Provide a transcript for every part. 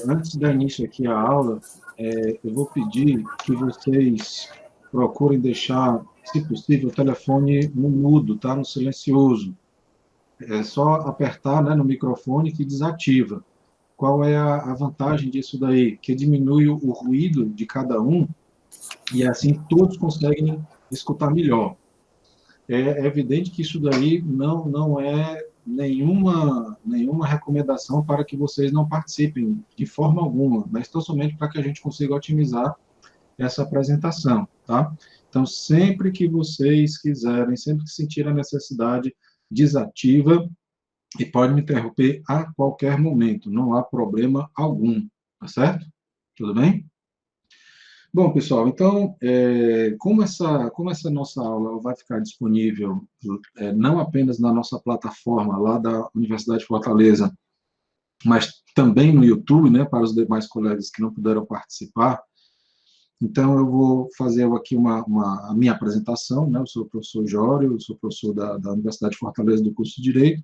Antes da início aqui a aula, eu vou pedir que vocês procurem deixar, se possível, o telefone no mudo, tá? No silencioso. É só apertar, né, no microfone que desativa. Qual é a vantagem disso daí? Que diminui o ruído de cada um e assim todos conseguem escutar melhor. É evidente que isso daí não é nenhuma recomendação para que vocês não participem de forma alguma, mas tão somente para que a gente consiga otimizar essa apresentação, tá? Então, sempre que vocês quiserem, sempre que sentirem a necessidade, desativa e pode me interromper a qualquer momento, não há problema algum, tá certo? Tudo bem? Bom, pessoal, então, como essa nossa aula vai ficar disponível não apenas na nossa plataforma lá da Universidade de Fortaleza, mas também no YouTube, né, para os demais colegas que não puderam participar, então eu vou fazer aqui a minha apresentação, né, eu sou o professor Jório, eu sou professor da Universidade de Fortaleza do curso de Direito,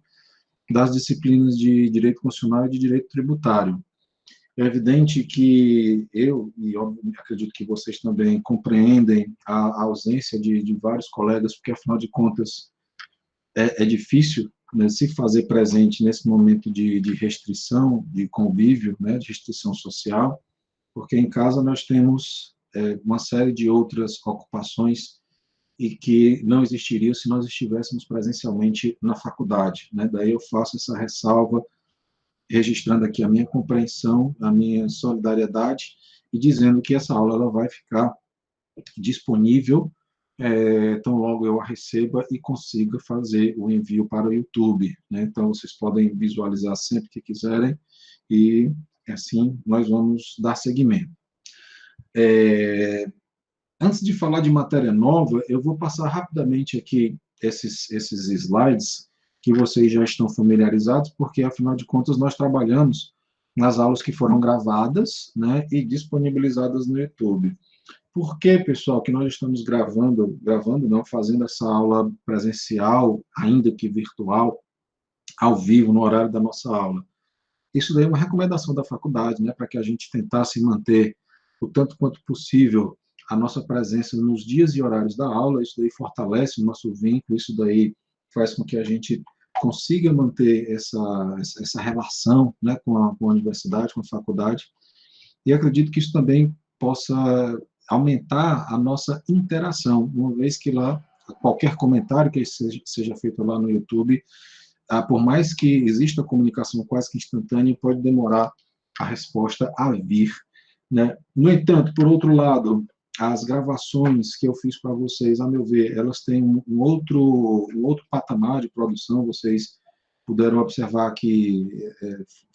das disciplinas de Direito Constitucional e de Direito Tributário. É evidente que eu acredito que vocês também compreendem a ausência de vários colegas, porque, afinal de contas, é difícil, né, se fazer presente nesse momento de restrição, de convívio, né, de restrição social, porque em casa nós temos uma série de outras ocupações e que não existiriam se nós estivéssemos presencialmente na faculdade, né? Daí eu faço essa ressalva registrando aqui a minha compreensão, a minha solidariedade e dizendo que essa aula ela vai ficar disponível tão logo eu a receba e consiga fazer o envio para o YouTube, né? Então, vocês podem visualizar sempre que quiserem e, assim, nós vamos dar seguimento. Antes de falar de matéria nova, eu vou passar rapidamente aqui esses slides que vocês já estão familiarizados, porque, afinal de contas, nós trabalhamos nas aulas que foram gravadas, né, e disponibilizadas no YouTube. Por que, pessoal, que nós estamos gravando não, fazendo essa aula presencial, ainda que virtual, ao vivo, no horário da nossa aula? Isso daí é uma recomendação da faculdade, né, para que a gente tentasse manter o tanto quanto possível a nossa presença nos dias e horários da aula. Isso daí fortalece o nosso vínculo, isso daí faz com que a gente consiga manter essa relação, né, com a universidade, com a faculdade, e acredito que isso também possa aumentar a nossa interação, uma vez que lá, qualquer comentário que seja feito lá no YouTube, por mais que exista comunicação quase que instantânea, pode demorar a resposta a vir, né? No entanto, por outro lado, as gravações que eu fiz para vocês, a meu ver, elas têm um outro patamar de produção. Vocês puderam observar que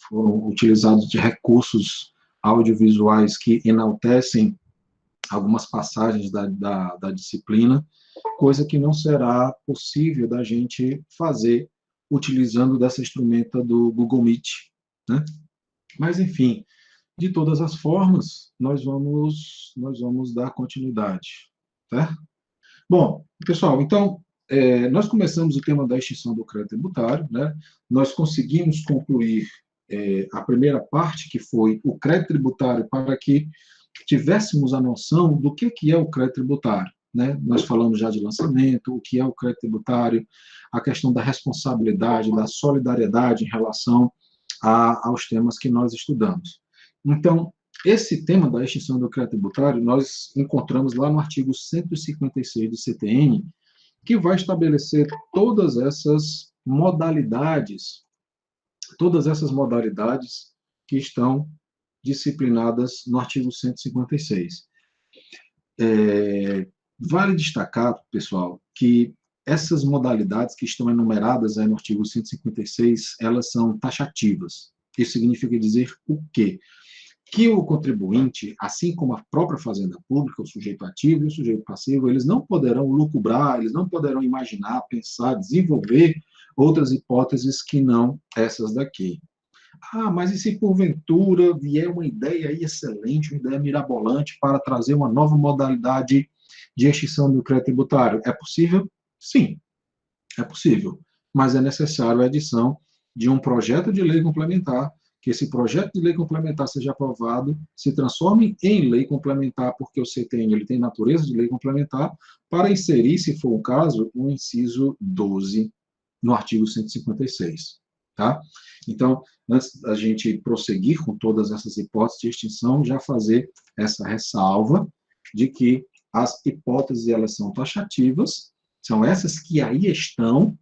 foram utilizados de recursos audiovisuais que enaltecem algumas passagens da disciplina, coisa que não será possível da gente fazer utilizando dessa instrumenta do Google Meet, né? Mas, enfim, de todas as formas, nós vamos dar continuidade, tá? Bom, pessoal, então, nós começamos o tema da extinção do crédito tributário, né? Nós conseguimos concluir a primeira parte, que foi o crédito tributário, para que tivéssemos a noção do que é o crédito tributário, né? Nós falamos já de lançamento, o que é o crédito tributário, a questão da responsabilidade, da solidariedade em relação aos temas que nós estudamos. Então, esse tema da extinção do crédito tributário, nós encontramos lá no artigo 156 do CTN, que vai estabelecer todas essas modalidades que estão disciplinadas no artigo 156. Vale destacar, pessoal, que essas modalidades que estão enumeradas aí no artigo 156, elas são taxativas. Isso significa dizer o quê? Que o contribuinte, assim como a própria fazenda pública, o sujeito ativo e o sujeito passivo, eles não poderão lucubrar, eles não poderão imaginar, pensar, desenvolver outras hipóteses que não essas daqui. Mas e se porventura vier uma ideia aí excelente, uma ideia mirabolante para trazer uma nova modalidade de extinção do crédito tributário? É possível? Sim, é possível. Mas é necessário a edição de um projeto de lei complementar que esse projeto de lei complementar seja aprovado, se transforme em lei complementar, porque o CTN ele tem natureza de lei complementar, para inserir, se for o caso, o inciso 12 no artigo 156. Tá? Então, antes da gente prosseguir com todas essas hipóteses de extinção, já fazer essa ressalva de que as hipóteses elas são taxativas, são essas que aí estão,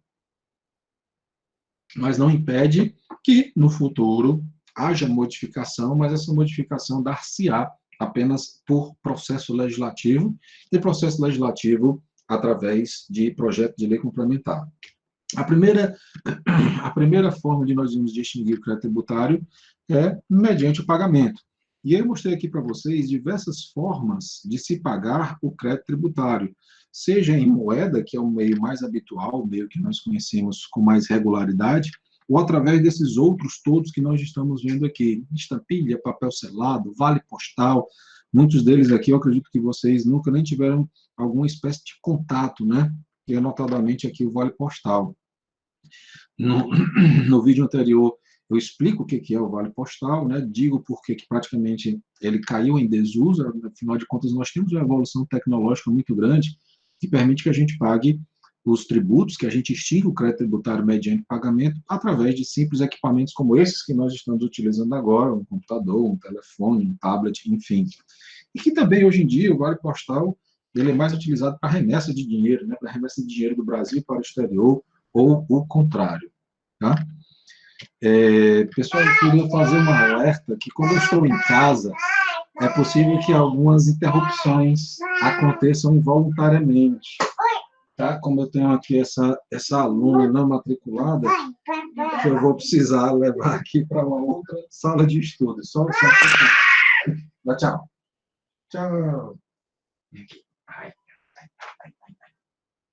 mas não impede que no futuro haja modificação, mas essa modificação dar-se-á apenas por processo legislativo, e processo legislativo através de projeto de lei complementar. A primeira forma de nós irmos distinguir o crédito tributário é mediante o pagamento. E eu mostrei aqui para vocês diversas formas de se pagar o crédito tributário, seja em moeda, que é o meio mais habitual, o meio que nós conhecemos com mais regularidade, ou através desses outros todos que nós estamos vendo aqui, estampilha, papel selado, vale postal, muitos deles aqui eu acredito que vocês nunca nem tiveram alguma espécie de contato, né? Que é notadamente aqui o vale postal. No vídeo anterior, eu explico o que é o vale postal, né? Digo porque que praticamente ele caiu em desuso, afinal de contas nós temos uma evolução tecnológica muito grande que permite que a gente pague os tributos, que a gente extinga o crédito tributário mediante pagamento através de simples equipamentos como esses que nós estamos utilizando agora, um computador, um telefone, um tablet, enfim. E que também, hoje em dia, o vale postal ele é mais utilizado para remessa de dinheiro, né? Para remessa de dinheiro do Brasil para o exterior, ou o contrário. Tá? Pessoal, eu queria fazer um alerta que quando eu estou em casa, é possível que algumas interrupções aconteçam involuntariamente. Tá? Como eu tenho aqui essa aluna não matriculada, que eu vou precisar levar aqui para uma outra sala de estudo. Só um pouquinho. Dá tchau. Tchau. Aqui. Ai, ai, ai, ai.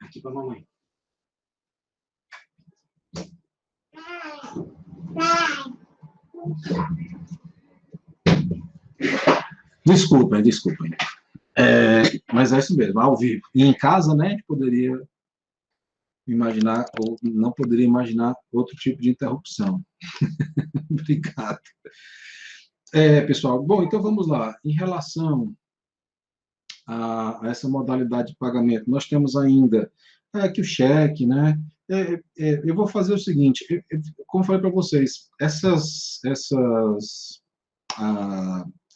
Aqui para a mamãe. Desculpem. Mas é isso mesmo, ao vivo. E em casa, né, a gente poderia imaginar, ou não poderia imaginar outro tipo de interrupção. Obrigado. Pessoal, bom, então vamos lá. Em relação a essa modalidade de pagamento, nós temos ainda aqui o cheque, né? Eu vou fazer o seguinte, como eu falei para vocês, essas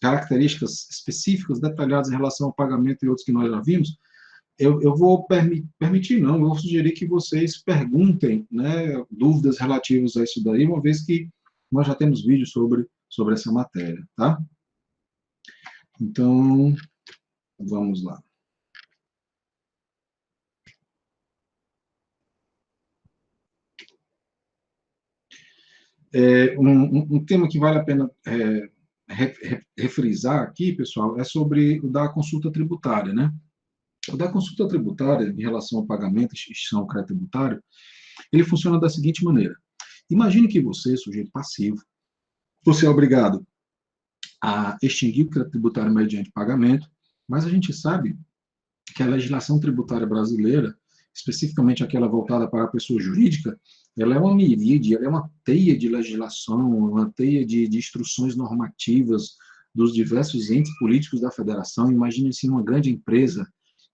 características específicas, detalhadas em relação ao pagamento e outros que nós já vimos, eu vou permitir, não, eu vou sugerir que vocês perguntem, né, dúvidas relativas a isso daí, uma vez que nós já temos vídeos sobre essa matéria, tá? Então, vamos lá. Um tema que vale a pena refrisar aqui, pessoal, é sobre o da consulta tributária, né? O da consulta tributária, em relação ao pagamento, extinção ao crédito tributário, ele funciona da seguinte maneira. Imagine que você, sujeito passivo, você é obrigado a extinguir o crédito tributário mediante pagamento, mas a gente sabe que a legislação tributária brasileira, especificamente aquela voltada para a pessoa jurídica, ela é uma miríade, ela é uma teia de legislação, uma teia de instruções normativas dos diversos entes políticos da federação. Imagine assim uma grande empresa,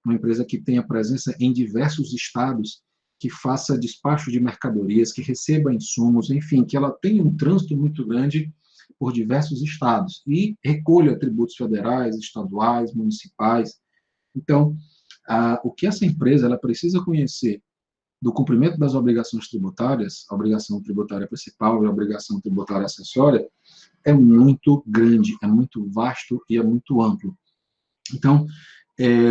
uma empresa que tenha presença em diversos estados, que faça despacho de mercadorias, que receba insumos, enfim, que ela tenha um trânsito muito grande por diversos estados e recolha tributos federais, estaduais, municipais. Então, o que essa empresa ela precisa conhecer do cumprimento das obrigações tributárias, a obrigação tributária principal e a obrigação tributária acessória, é muito grande, é muito vasto e é muito amplo. Então,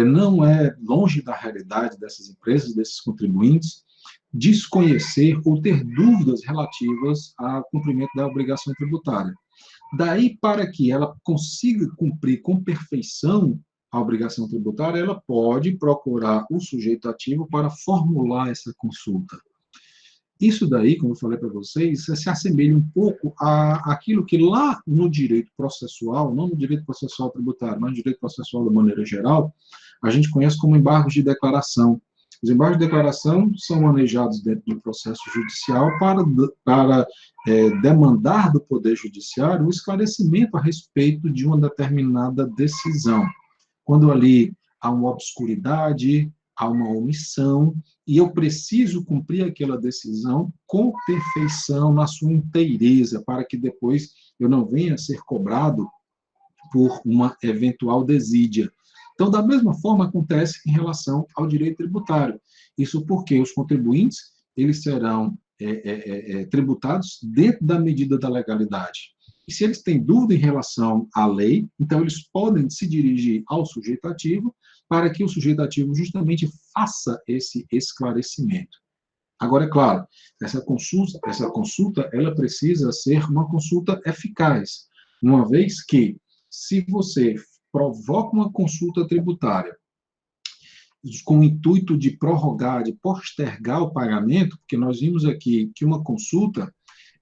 não é longe da realidade dessas empresas, desses contribuintes, desconhecer ou ter dúvidas relativas ao cumprimento da obrigação tributária. Daí, para que ela consiga cumprir com perfeição a obrigação tributária, ela pode procurar o sujeito ativo para formular essa consulta. Isso daí, como eu falei para vocês, se assemelha um pouco àquilo que lá no direito processual, não no direito processual tributário, mas no direito processual de maneira geral, a gente conhece como embargos de declaração. Os embargos de declaração são manejados dentro do processo judicial para demandar do Poder Judiciário o esclarecimento a respeito de uma determinada decisão. Quando ali há uma obscuridade, há uma omissão, e eu preciso cumprir aquela decisão com perfeição, na sua inteireza, para que depois eu não venha a ser cobrado por uma eventual desídia. Então, da mesma forma, acontece em relação ao direito tributário. Isso porque os contribuintes eles serão tributados dentro da medida da legalidade. E se eles têm dúvida em relação à lei, então eles podem se dirigir ao sujeito ativo para que o sujeito ativo justamente faça esse esclarecimento. Agora, é claro, essa consulta ela precisa ser uma consulta eficaz, uma vez que, se você provoca uma consulta tributária com o intuito de prorrogar, de postergar o pagamento, porque nós vimos aqui que uma consulta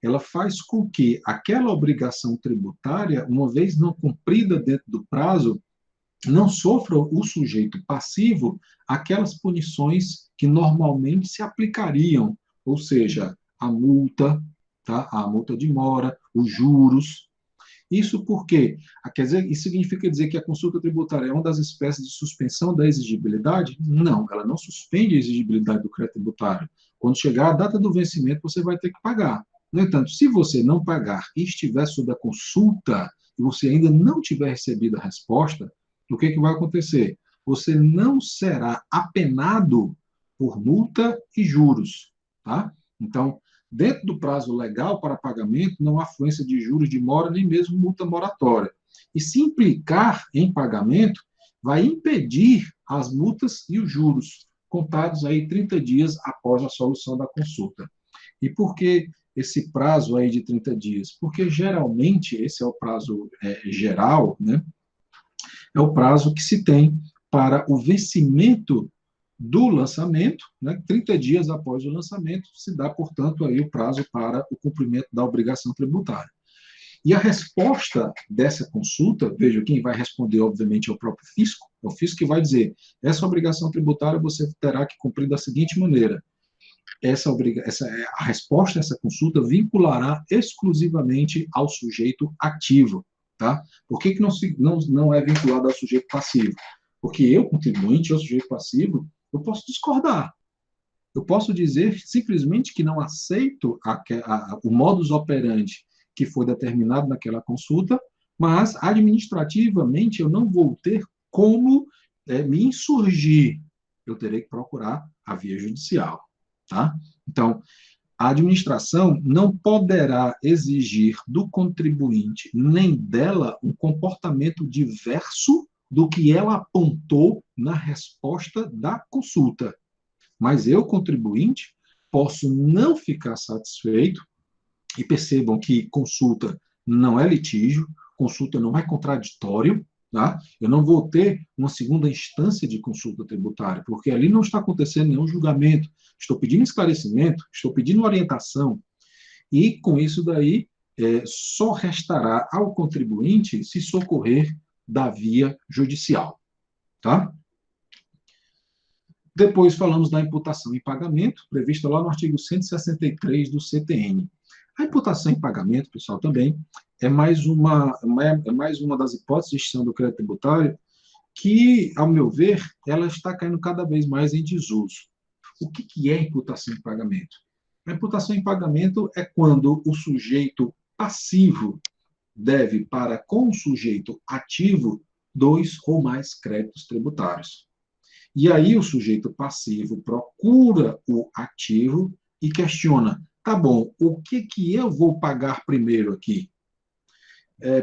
ela faz com que aquela obrigação tributária, uma vez não cumprida dentro do prazo, não sofra o sujeito passivo aquelas punições que normalmente se aplicariam, ou seja, a multa, tá? A multa de mora, os juros. Isso porque, quer dizer, isso significa dizer que a consulta tributária é uma das espécies de suspensão da exigibilidade? Não, ela não suspende a exigibilidade do crédito tributário. Quando chegar a data do vencimento, você vai ter que pagar. No entanto, se você não pagar e estiver sob a consulta e você ainda não tiver recebido a resposta, o que vai acontecer? Você não será apenado por multa e juros, tá? Então, dentro do prazo legal para pagamento, não há fluência de juros de mora, nem mesmo multa moratória. E se implicar em pagamento, vai impedir as multas e os juros, contados aí 30 dias após a solução da consulta. E por que esse prazo aí de 30 dias? Porque geralmente esse é o prazo geral, né? É o prazo que se tem para o vencimento do lançamento, né, 30 dias após o lançamento, se dá, portanto, aí o prazo para o cumprimento da obrigação tributária. E a resposta dessa consulta, veja, quem vai responder, obviamente, é o próprio fisco, é o fisco que vai dizer, essa obrigação tributária você terá que cumprir da seguinte maneira, a resposta a essa consulta vinculará exclusivamente ao sujeito ativo, tá? Por que não é vinculado ao sujeito passivo? Porque eu, contribuinte, eu, sujeito passivo, eu posso discordar. Eu posso dizer simplesmente que não aceito o modus operandi que foi determinado naquela consulta, mas administrativamente eu não vou ter como me insurgir. Eu terei que procurar a via judicial. Tá? Então, a administração não poderá exigir do contribuinte nem dela um comportamento diverso do que ela apontou na resposta da consulta. Mas eu, contribuinte, posso não ficar satisfeito, e percebam que consulta não é litígio, consulta não é contraditório, tá? Eu não vou ter uma segunda instância de consulta tributária, porque ali não está acontecendo nenhum julgamento, estou pedindo esclarecimento, estou pedindo orientação, e com isso daí só restará ao contribuinte se socorrer da via judicial, tá? Depois falamos da imputação em pagamento, prevista lá no artigo 163 do CTN. A imputação em pagamento, pessoal, também é mais uma das hipóteses de extinção do crédito tributário que, ao meu ver, ela está caindo cada vez mais em desuso. O que é imputação em pagamento? A imputação em pagamento é quando o sujeito passivo deve para com o sujeito ativo 2 ou mais créditos tributários. E aí o sujeito passivo procura o ativo e questiona, tá bom, o que eu vou pagar primeiro aqui?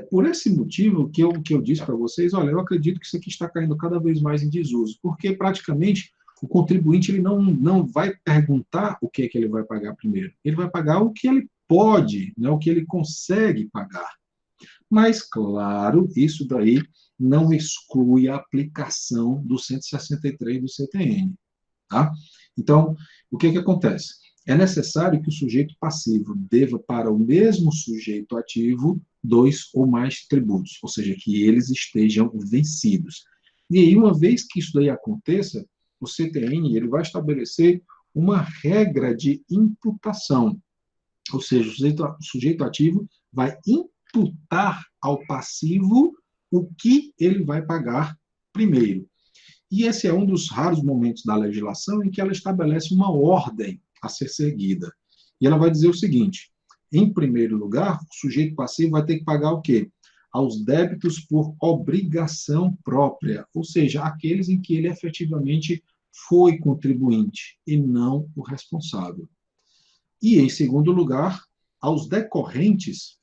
Por esse motivo que eu disse para vocês, olha, eu acredito que isso aqui está caindo cada vez mais em desuso, porque praticamente o contribuinte ele não vai perguntar o que ele vai pagar primeiro, ele vai pagar o que ele pode, né, o que ele consegue pagar. Mas, claro, isso daí não exclui a aplicação do 163 do CTN. Tá? Então, o que acontece? É necessário que o sujeito passivo deva para o mesmo sujeito ativo 2 ou mais tributos, ou seja, que eles estejam vencidos. E aí, uma vez que isso daí aconteça, o CTN ele vai estabelecer uma regra de imputação, ou seja, o sujeito ativo vai imputar ao passivo o que ele vai pagar primeiro. E esse é um dos raros momentos da legislação em que ela estabelece uma ordem a ser seguida. E ela vai dizer o seguinte: em primeiro lugar, o sujeito passivo vai ter que pagar o quê? Aos débitos por obrigação própria, ou seja, aqueles em que ele efetivamente foi contribuinte e não o responsável. E, em segundo lugar, aos decorrentes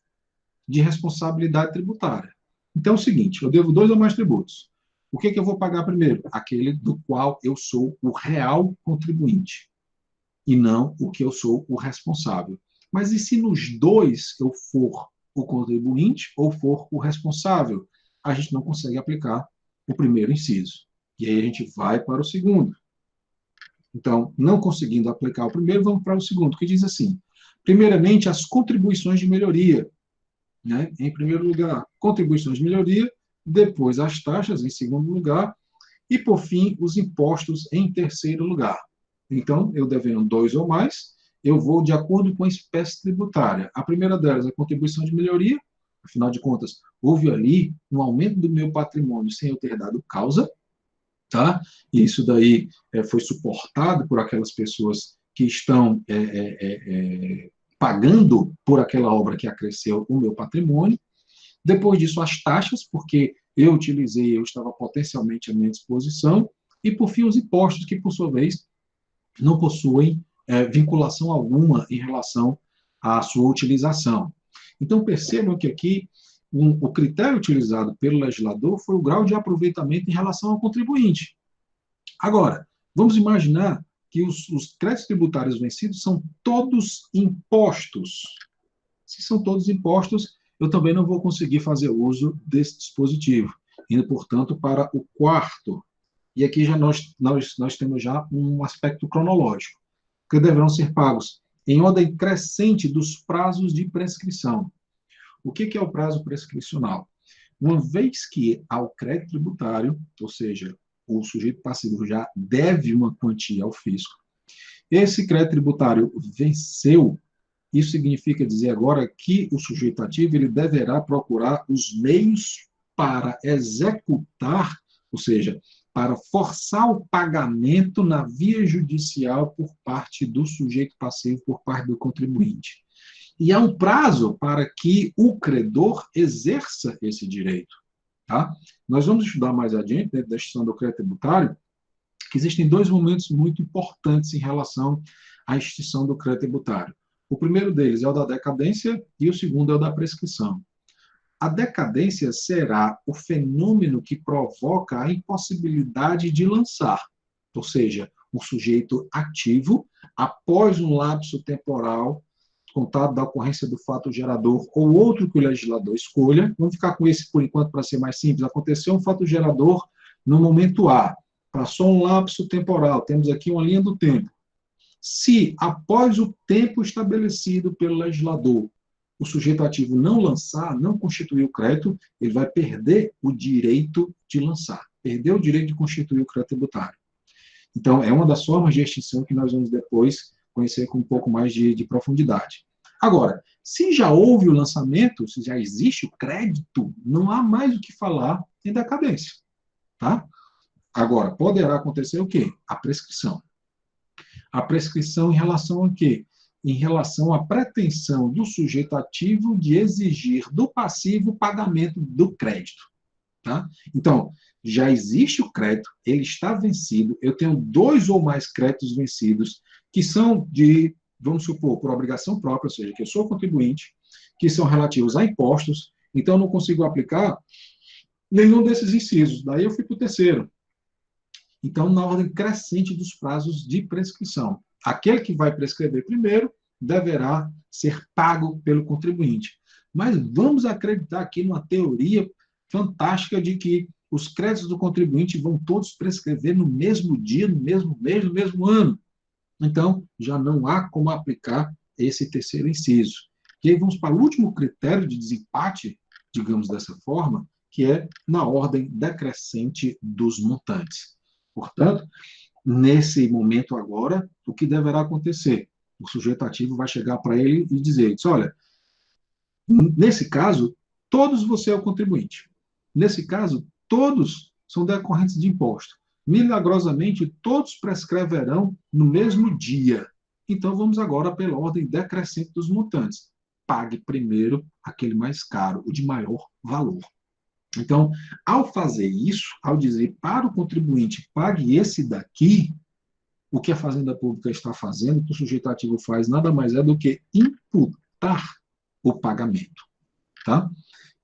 de responsabilidade tributária. Então é o seguinte, eu devo 2 ou mais tributos. O que eu vou pagar primeiro? Aquele do qual eu sou o real contribuinte, e não o que eu sou o responsável. Mas e se nos dois eu for o contribuinte ou for o responsável? A gente não consegue aplicar o primeiro inciso. E aí a gente vai para o segundo. Então, não conseguindo aplicar o primeiro, vamos para o segundo, que diz assim: primeiramente, as contribuições de melhoria. Né? Em primeiro lugar, contribuições de melhoria, depois as taxas, em segundo lugar, e, por fim, os impostos em terceiro lugar. Então, eu devendo 2 ou mais, eu vou de acordo com a espécie tributária. A primeira delas é a contribuição de melhoria, afinal de contas, houve ali um aumento do meu patrimônio sem eu ter dado causa, tá? E isso daí foi suportado por aquelas pessoas que estão pagando por aquela obra que acresceu o meu patrimônio. Depois disso, as taxas, porque eu utilizei, eu estava potencialmente à minha disposição. E, por fim, os impostos, que, por sua vez, não possuem vinculação alguma em relação à sua utilização. Então, percebam que aqui o critério utilizado pelo legislador foi o grau de aproveitamento em relação ao contribuinte. Agora, vamos imaginar que os créditos tributários vencidos são todos impostos. Se são todos impostos, eu também não vou conseguir fazer uso desse dispositivo, indo, portanto, para o quarto. E aqui já nós temos já um aspecto cronológico, que deverão ser pagos em ordem crescente dos prazos de prescrição. O que é o prazo prescricional? Uma vez que ao crédito tributário, ou seja, o sujeito passivo já deve uma quantia ao fisco, esse crédito tributário venceu. Isso significa dizer agora que o sujeito ativo ele deverá procurar os meios para executar, ou seja, para forçar o pagamento na via judicial por parte do sujeito passivo, por parte do contribuinte. E há um prazo para que o credor exerça esse direito. Tá? Nós vamos estudar mais adiante, dentro da extinção do crédito tributário, que existem 2 momentos muito importantes em relação à extinção do crédito tributário. O primeiro deles é o da decadência e o segundo é o da prescrição. A decadência será o fenômeno que provoca a impossibilidade de lançar, ou seja, um sujeito ativo, após um lapso temporal contado da ocorrência do fato gerador ou outro que o legislador escolha. Vamos ficar com esse por enquanto para ser mais simples. Aconteceu um fato gerador no momento A, passou um lapso temporal, temos aqui uma linha do tempo. Se, após o tempo estabelecido pelo legislador, o sujeito ativo não lançar, não constituir o crédito, ele vai perder o direito de lançar, perder o direito de constituir o crédito tributário. Então, é uma das formas de extinção que nós vamos depois conhecer com um pouco mais de profundidade. Agora, se já houve o lançamento, se já existe o crédito, não há mais o que falar em decadência. Tá? Agora, poderá acontecer o quê? A prescrição. A prescrição em relação a quê? Em relação à pretensão do sujeito ativo de exigir do passivo o pagamento do crédito. Tá? Então, já existe o crédito, ele está vencido, eu tenho 2 ou mais créditos vencidos, que são de, vamos supor, por obrigação própria, ou seja, que eu sou contribuinte, que são relativos a impostos, então eu não consigo aplicar nenhum desses incisos. Daí eu fui para o terceiro. Então, na ordem crescente dos prazos de prescrição. Aquele que vai prescrever primeiro deverá ser pago pelo contribuinte. Mas vamos acreditar aqui numa teoria fantástica de que os créditos do contribuinte vão todos prescrever no mesmo dia, no mesmo mês, no mesmo ano. Então, já não há como aplicar esse terceiro inciso. E aí vamos para o último critério de desempate, digamos dessa forma, que é na ordem decrescente dos montantes. Portanto, nesse momento agora, o que deverá acontecer? O sujeito ativo vai chegar para ele e dizer, olha, nesse caso, todos você é o contribuinte. Nesse caso, todos são decorrentes de imposto. Milagrosamente, todos prescreverão no mesmo dia. Então, vamos agora pela ordem decrescente dos montantes. Pague primeiro aquele mais caro, o de maior valor. Então, ao fazer isso, ao dizer para o contribuinte, pague esse daqui, o que a Fazenda Pública está fazendo, o que o sujeito ativo faz, nada mais é do que imputar o pagamento. Tá?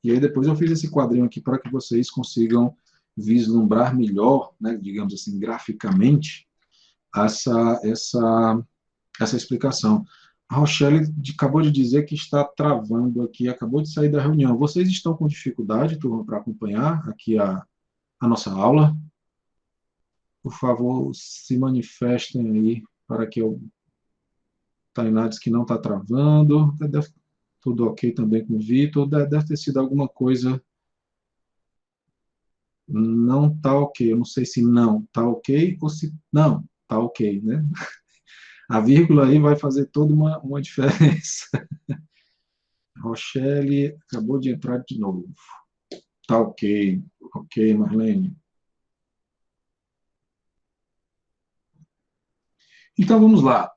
E aí depois eu fiz esse quadrinho aqui para que vocês consigam vislumbrar melhor, né, digamos assim, graficamente, essa explicação. A Rochelle acabou de dizer que está travando aqui, acabou de sair da reunião. Vocês estão com dificuldade, turma, para acompanhar aqui a nossa aula? Por favor, se manifestem aí para que eu... Tainá diz que não está travando. Tudo ok também com o Vitor. Deve ter sido alguma coisa... Não está ok. Eu não sei se não está ok ou se não está ok, né? A vírgula aí vai fazer toda uma diferença. Rochelle acabou de entrar de novo. Tá ok. Ok, Marlene. Então, vamos lá.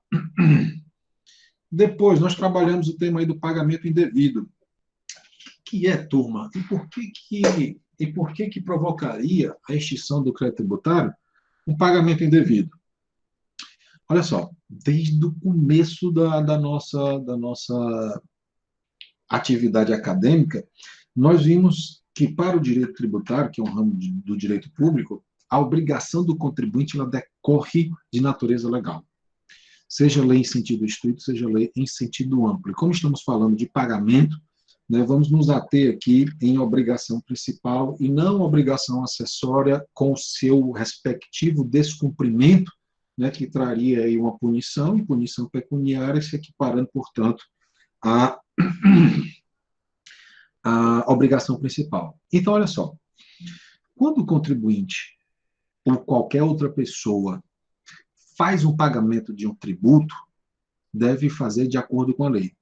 Depois, nós trabalhamos o tema aí do pagamento indevido. O que é, turma? E por que provocaria a extinção do crédito tributário um pagamento indevido? Olha só, desde o começo da nossa atividade acadêmica, nós vimos que para o direito tributário, que é um ramo do direito público, a obrigação do contribuinte ela decorre de natureza legal. Seja lei em sentido estrito, seja lei em sentido amplo. E como estamos falando de pagamento, né, vamos nos ater aqui em obrigação principal e não obrigação acessória com o seu respectivo descumprimento, né, que traria aí uma punição, e punição pecuniária, se equiparando, portanto, a obrigação principal. Então, olha só, quando o contribuinte ou qualquer outra pessoa faz um pagamento de um tributo, deve fazer de acordo com a lei,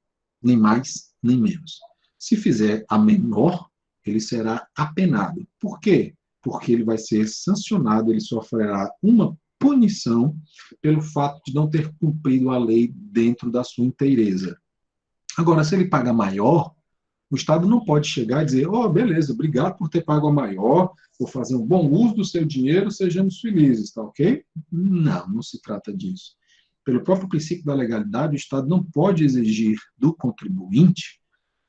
nem mais, nem menos. Se fizer a menor, ele será apenado. Por quê? Porque ele vai ser sancionado, ele sofrerá uma punição pelo fato de não ter cumprido a lei dentro da sua inteireza. Agora, se ele paga maior, o Estado não pode chegar e dizer, oh, beleza, obrigado por ter pago a maior, por fazer um bom uso do seu dinheiro, sejamos felizes, tá ok? Não, não se trata disso. Pelo próprio princípio da legalidade, o Estado não pode exigir do contribuinte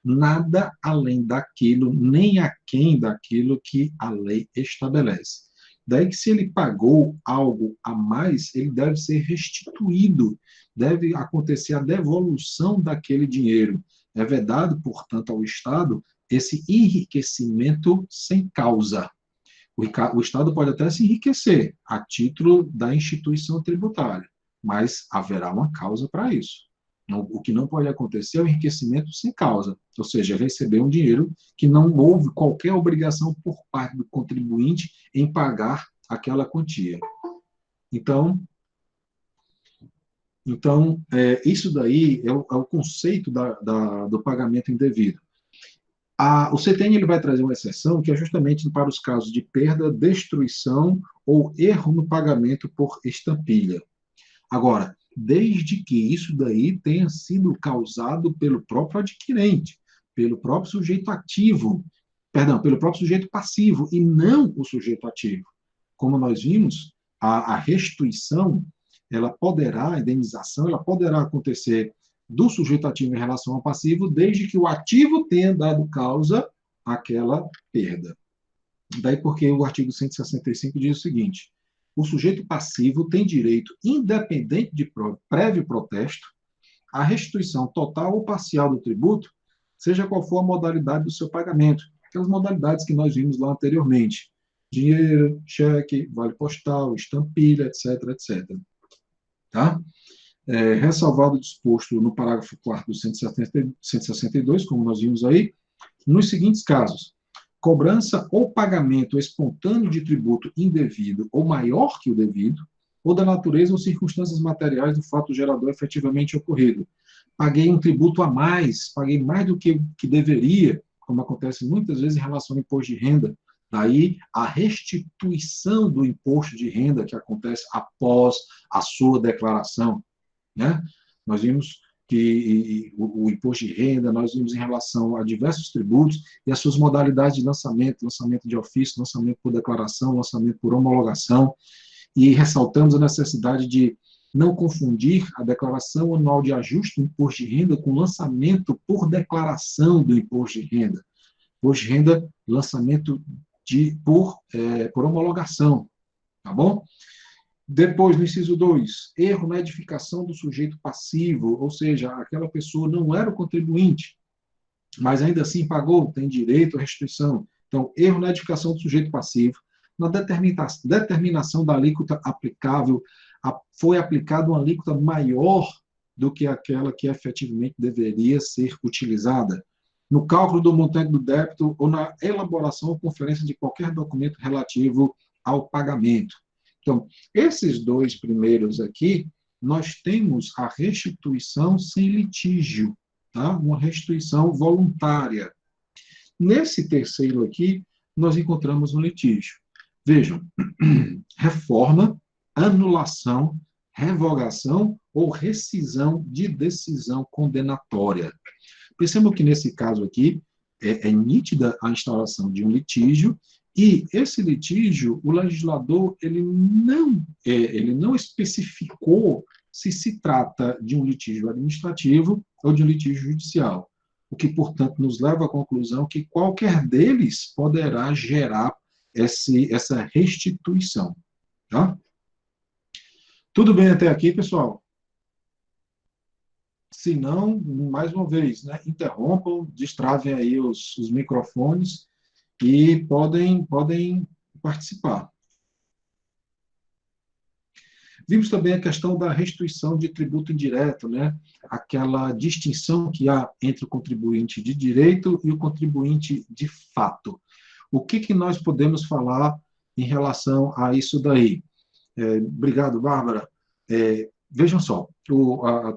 nada além daquilo, nem aquém daquilo que a lei estabelece. Daí que se ele pagou algo a mais, ele deve ser restituído, deve acontecer a devolução daquele dinheiro. É vedado, portanto, ao Estado esse enriquecimento sem causa. O Estado pode até se enriquecer a título da instituição tributária, mas haverá uma causa para isso. O que não pode acontecer é o enriquecimento sem causa, ou seja, receber um dinheiro que não houve qualquer obrigação por parte do contribuinte em pagar aquela quantia. Então isso daí é o conceito do pagamento indevido. O CTN ele vai trazer uma exceção que é justamente para os casos de perda, destruição ou erro no pagamento por estampilha. Agora, desde que isso daí tenha sido causado pelo próprio adquirente, pelo próprio sujeito ativo, pelo próprio sujeito passivo e não o sujeito ativo. Como nós vimos, a restituição, a indenização, ela poderá acontecer do sujeito ativo em relação ao passivo, desde que o ativo tenha dado causa àquela perda. Daí porque o artigo 165 diz o seguinte: o sujeito passivo tem direito, independente de prévio protesto, à restituição total ou parcial do tributo, seja qual for a modalidade do seu pagamento. Aquelas modalidades que nós vimos lá anteriormente: dinheiro, cheque, vale postal, estampilha, etc, etc. Tá? Ressalvado o disposto no parágrafo 4º do 162, como nós vimos aí, nos seguintes casos: cobrança ou pagamento espontâneo de tributo indevido ou maior que o devido, ou da natureza ou circunstâncias materiais do fato gerador efetivamente ocorrido. Paguei um tributo a mais, paguei mais do que deveria, como acontece muitas vezes em relação ao imposto de renda. Daí a restituição do imposto de renda que acontece após a sua declaração, né? Nós vimos que o imposto de renda, nós vimos em relação a diversos tributos e as suas modalidades de lançamento, lançamento de ofício, lançamento por declaração, lançamento por homologação, e ressaltamos a necessidade de não confundir a declaração anual de ajuste do imposto de renda com lançamento por declaração do imposto de renda. Imposto de renda, lançamento por homologação, tá bom? Depois, no inciso 2, erro na edificação do sujeito passivo, ou seja, aquela pessoa não era o contribuinte, mas ainda assim pagou, tem direito à restituição. Então, erro na edificação do sujeito passivo, na determinação da alíquota aplicável, foi aplicada uma alíquota maior do que aquela que efetivamente deveria ser utilizada. No cálculo do montante do débito ou na elaboração ou conferência de qualquer documento relativo ao pagamento. Então, esses dois primeiros aqui, nós temos a restituição sem litígio, tá? Uma restituição voluntária. Nesse terceiro aqui, nós encontramos um litígio. Vejam, reforma, anulação, revogação ou rescisão de decisão condenatória. Percebam que nesse caso aqui, é nítida a instauração de um litígio, e esse litígio, o legislador, ele não especificou se se trata de um litígio administrativo ou de um litígio judicial, o que, portanto, nos leva à conclusão que qualquer deles poderá gerar essa restituição. Tá? Tudo bem até aqui, pessoal? Se não, mais uma vez, né, interrompam, destravem aí os microfones e podem participar. Vimos também a questão da restituição de tributo indireto, né? Aquela distinção que há entre o contribuinte de direito e o contribuinte de fato. O que nós podemos falar em relação a isso daí? Obrigado, Bárbara. Vejam só,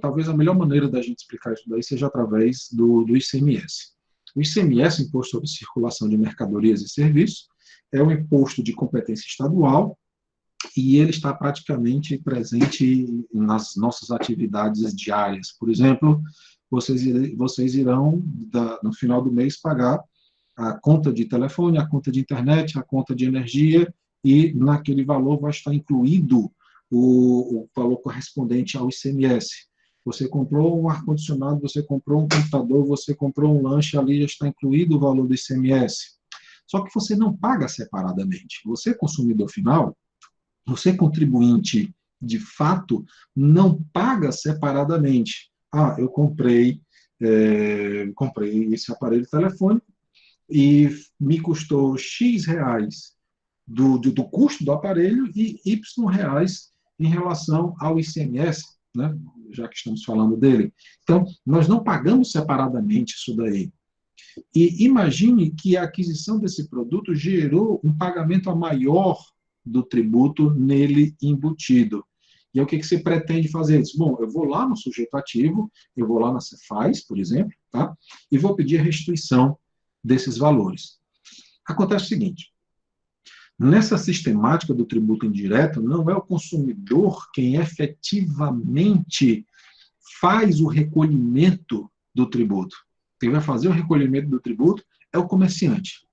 talvez a melhor maneira da gente explicar isso daí seja através do ICMS. O ICMS, Imposto sobre Circulação de Mercadorias e Serviços, é um imposto de competência estadual e ele está praticamente presente nas nossas atividades diárias. Por exemplo, vocês irão, no final do mês, pagar a conta de telefone, a conta de internet, a conta de energia, e naquele valor vai estar incluído o valor correspondente ao ICMS. Você comprou um ar-condicionado, você comprou um computador, você comprou um lanche, ali já está incluído o valor do ICMS. Só que você não paga separadamente. Você, consumidor final, você, contribuinte de fato, não paga separadamente. Eu comprei esse aparelho telefônico e me custou X reais do custo do aparelho e Y reais em relação ao ICMS, né? Já que estamos falando dele. Então, nós não pagamos separadamente isso daí. E imagine que a aquisição desse produto gerou um pagamento a maior do tributo nele embutido. E aí, o que você pretende fazer? Bom, eu vou lá no sujeito ativo, eu vou lá na Cefaz, por exemplo, tá? E vou pedir a restituição desses valores. Acontece o seguinte: nessa sistemática do tributo indireto, não é o consumidor quem efetivamente faz o recolhimento do tributo. Quem vai fazer o recolhimento do tributo é o comerciante.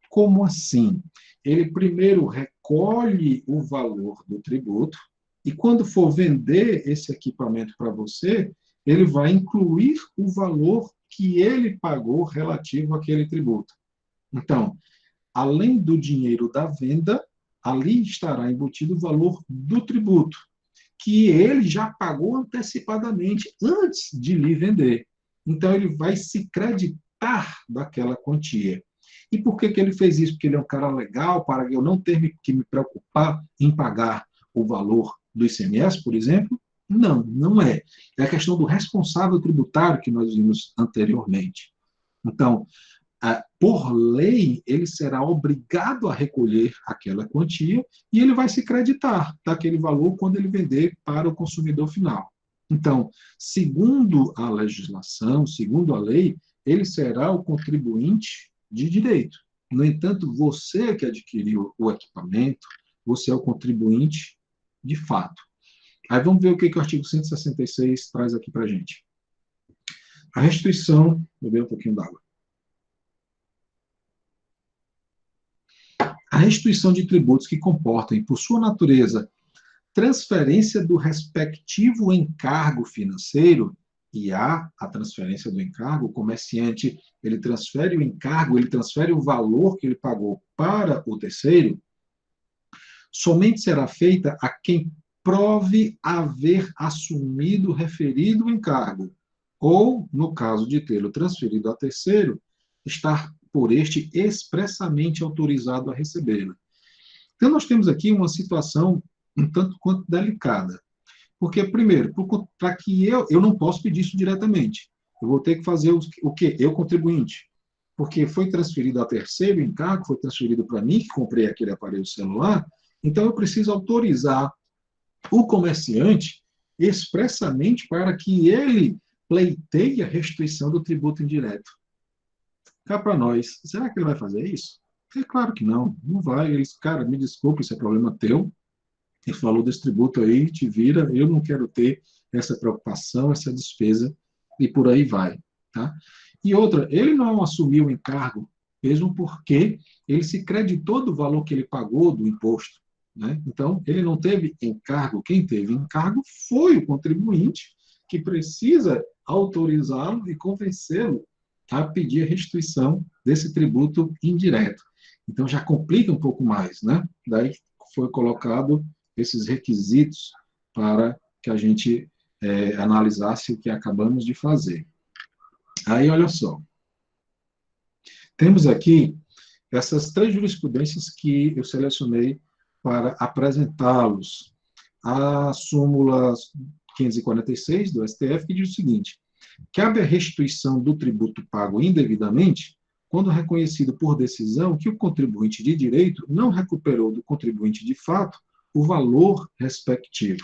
Como assim? Ele primeiro recolhe o valor do tributo e, quando for vender esse equipamento para você, ele vai incluir o valor que ele pagou relativo àquele tributo. Então, além do dinheiro da venda, ali estará embutido o valor do tributo, que ele já pagou antecipadamente antes de lhe vender. Então, ele vai se creditar daquela quantia. E por que ele fez isso? Porque ele é um cara legal, para eu não ter que me preocupar em pagar o valor do ICMS, por exemplo? Não, não é. É a questão do responsável tributário que nós vimos anteriormente. Então, por lei, ele será obrigado a recolher aquela quantia e ele vai se creditar daquele valor quando ele vender para o consumidor final. Então, segundo a legislação, segundo a lei, ele será o contribuinte de direito. No entanto, você que adquiriu o equipamento, você é o contribuinte de fato. Aí vamos ver o que o artigo 166 traz aqui para a gente. A restituição, vou beber um pouquinho d'água. A restituição de tributos que comportem, por sua natureza, transferência do respectivo encargo financeiro, e há a transferência do encargo, o comerciante, ele transfere o encargo, ele transfere o valor que ele pagou para o terceiro, somente será feita a quem prove haver assumido o referido encargo, ou, no caso de tê-lo transferido a terceiro, estar por este expressamente autorizado a recebê-la. Então, nós temos aqui uma situação um tanto quanto delicada. Porque, primeiro, para que eu não posso pedir isso diretamente. Eu vou ter que fazer o quê? Eu, contribuinte. Porque foi transferido a terceiro encargo, foi transferido para mim, que comprei aquele aparelho celular, então eu preciso autorizar o comerciante expressamente para que ele pleiteie a restituição do tributo indireto. Cá para nós, será que ele vai fazer isso? É claro que não, não vai. Ele diz, cara, me desculpe, isso é problema teu. Ele falou desse tributo aí, te vira, eu não quero ter essa preocupação, essa despesa, e por aí vai. Tá? E outra, ele não assumiu o encargo, mesmo porque ele se creditou do valor que ele pagou do imposto. Né? Então, ele não teve encargo. Quem teve encargo foi o contribuinte, que precisa autorizá-lo e convencê-lo a pedir a restituição desse tributo indireto. Então, já complica um pouco mais. Né? Daí foi colocado esses requisitos para que a gente analisasse o que acabamos de fazer. Aí, olha só. Temos aqui essas três jurisprudências que eu selecionei para apresentá-los. A súmula 546 do STF, que diz o seguinte: cabe a restituição do tributo pago indevidamente quando reconhecido por decisão que o contribuinte de direito não recuperou do contribuinte de fato o valor respectivo.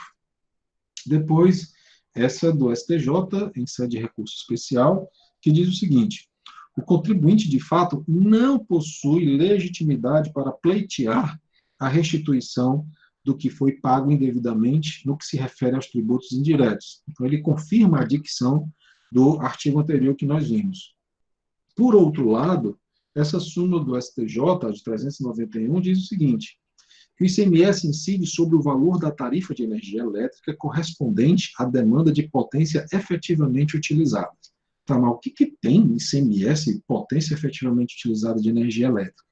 Depois, essa do STJ, em sede de recurso especial, que diz o seguinte: o contribuinte, de fato, não possui legitimidade para pleitear a restituição do que foi pago indevidamente no que se refere aos tributos indiretos. Então, ele confirma a dicção do artigo anterior que nós vimos. Por outro lado, essa súmula do STJ, de 391, diz o seguinte: que o ICMS incide sobre o valor da tarifa de energia elétrica correspondente à demanda de potência efetivamente utilizada. Tá, mas o que tem ICMS, potência efetivamente utilizada de energia elétrica?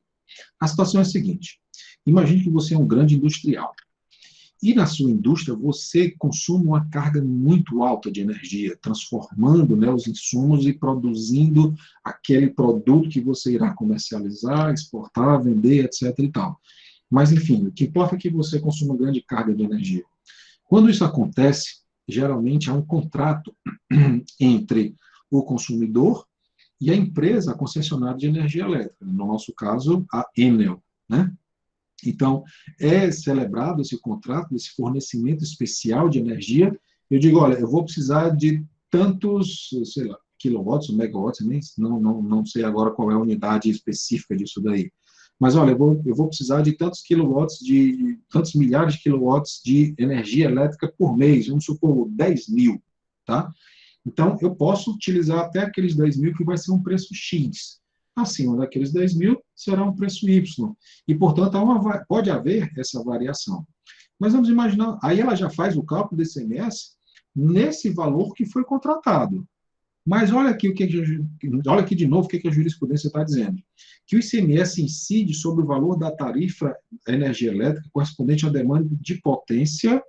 A situação é a seguinte: imagine que você é um grande industrial. E na sua indústria, você consome uma carga muito alta de energia, transformando, né, os insumos e produzindo aquele produto que você irá comercializar, exportar, vender, etc. e tal. Mas, enfim, o que importa é que você consuma grande carga de energia. Quando isso acontece, geralmente há um contrato entre o consumidor e a empresa, a concessionária de energia elétrica, no nosso caso, a Enel, né? Então, é celebrado esse contrato, esse fornecimento especial de energia. Eu digo, olha, eu vou precisar de tantos, sei lá, quilowatts, megawatts, nem, não sei agora qual é a unidade específica disso daí. Mas, olha, eu vou precisar de tantos quilowatts, de tantos milhares de quilowatts de energia elétrica por mês, vamos supor 10 mil, tá? Então, eu posso utilizar até aqueles 10 mil, que vai ser um preço X. Acima daqueles 10 mil, será um preço Y. E, portanto, pode haver essa variação. Mas vamos imaginar, aí ela já faz o cálculo do ICMS nesse valor que foi contratado. Mas olha aqui, olha aqui de novo o que a jurisprudência está dizendo. Que o ICMS incide sobre o valor da tarifa da energia elétrica correspondente à demanda de potência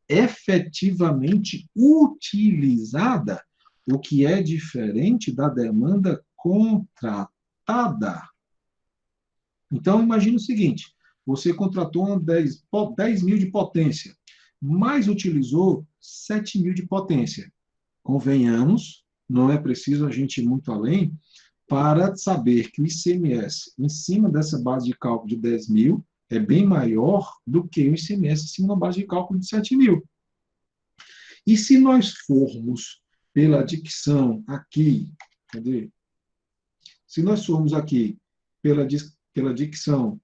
efetivamente utilizada, o que é diferente da demanda contratada. Então, imagine o seguinte: você contratou 10 mil de potência, mas utilizou 7 mil de potência. Convenhamos, não é preciso a gente ir muito além, para saber que o ICMS, em cima dessa base de cálculo de 10 mil, é bem maior do que o ICMS em cima da base de cálculo de 7 mil. E se nós formos pela dicção aqui, cadê? Se nós formos aqui pela dicção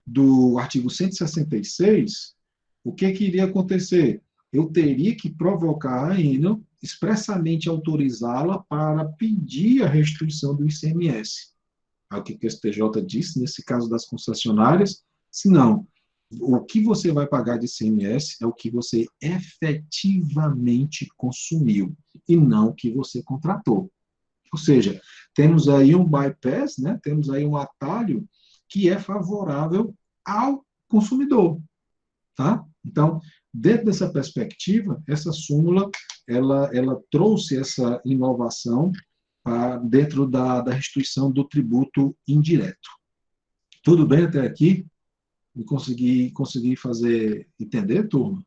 do artigo 166, o que iria acontecer? Eu teria que provocar a Enel, expressamente autorizá-la para pedir a restituição do ICMS. O que o STJ disse, nesse caso das concessionárias, se não, o que você vai pagar de ICMS é o que você efetivamente consumiu, e não o que você contratou. Ou seja, temos aí um bypass, né? Temos aí um atalho que é favorável ao consumidor. Tá? Então, dentro dessa perspectiva, essa súmula ela trouxe essa inovação dentro da restituição do tributo indireto. Tudo bem até aqui? Consegui fazer entender, turma,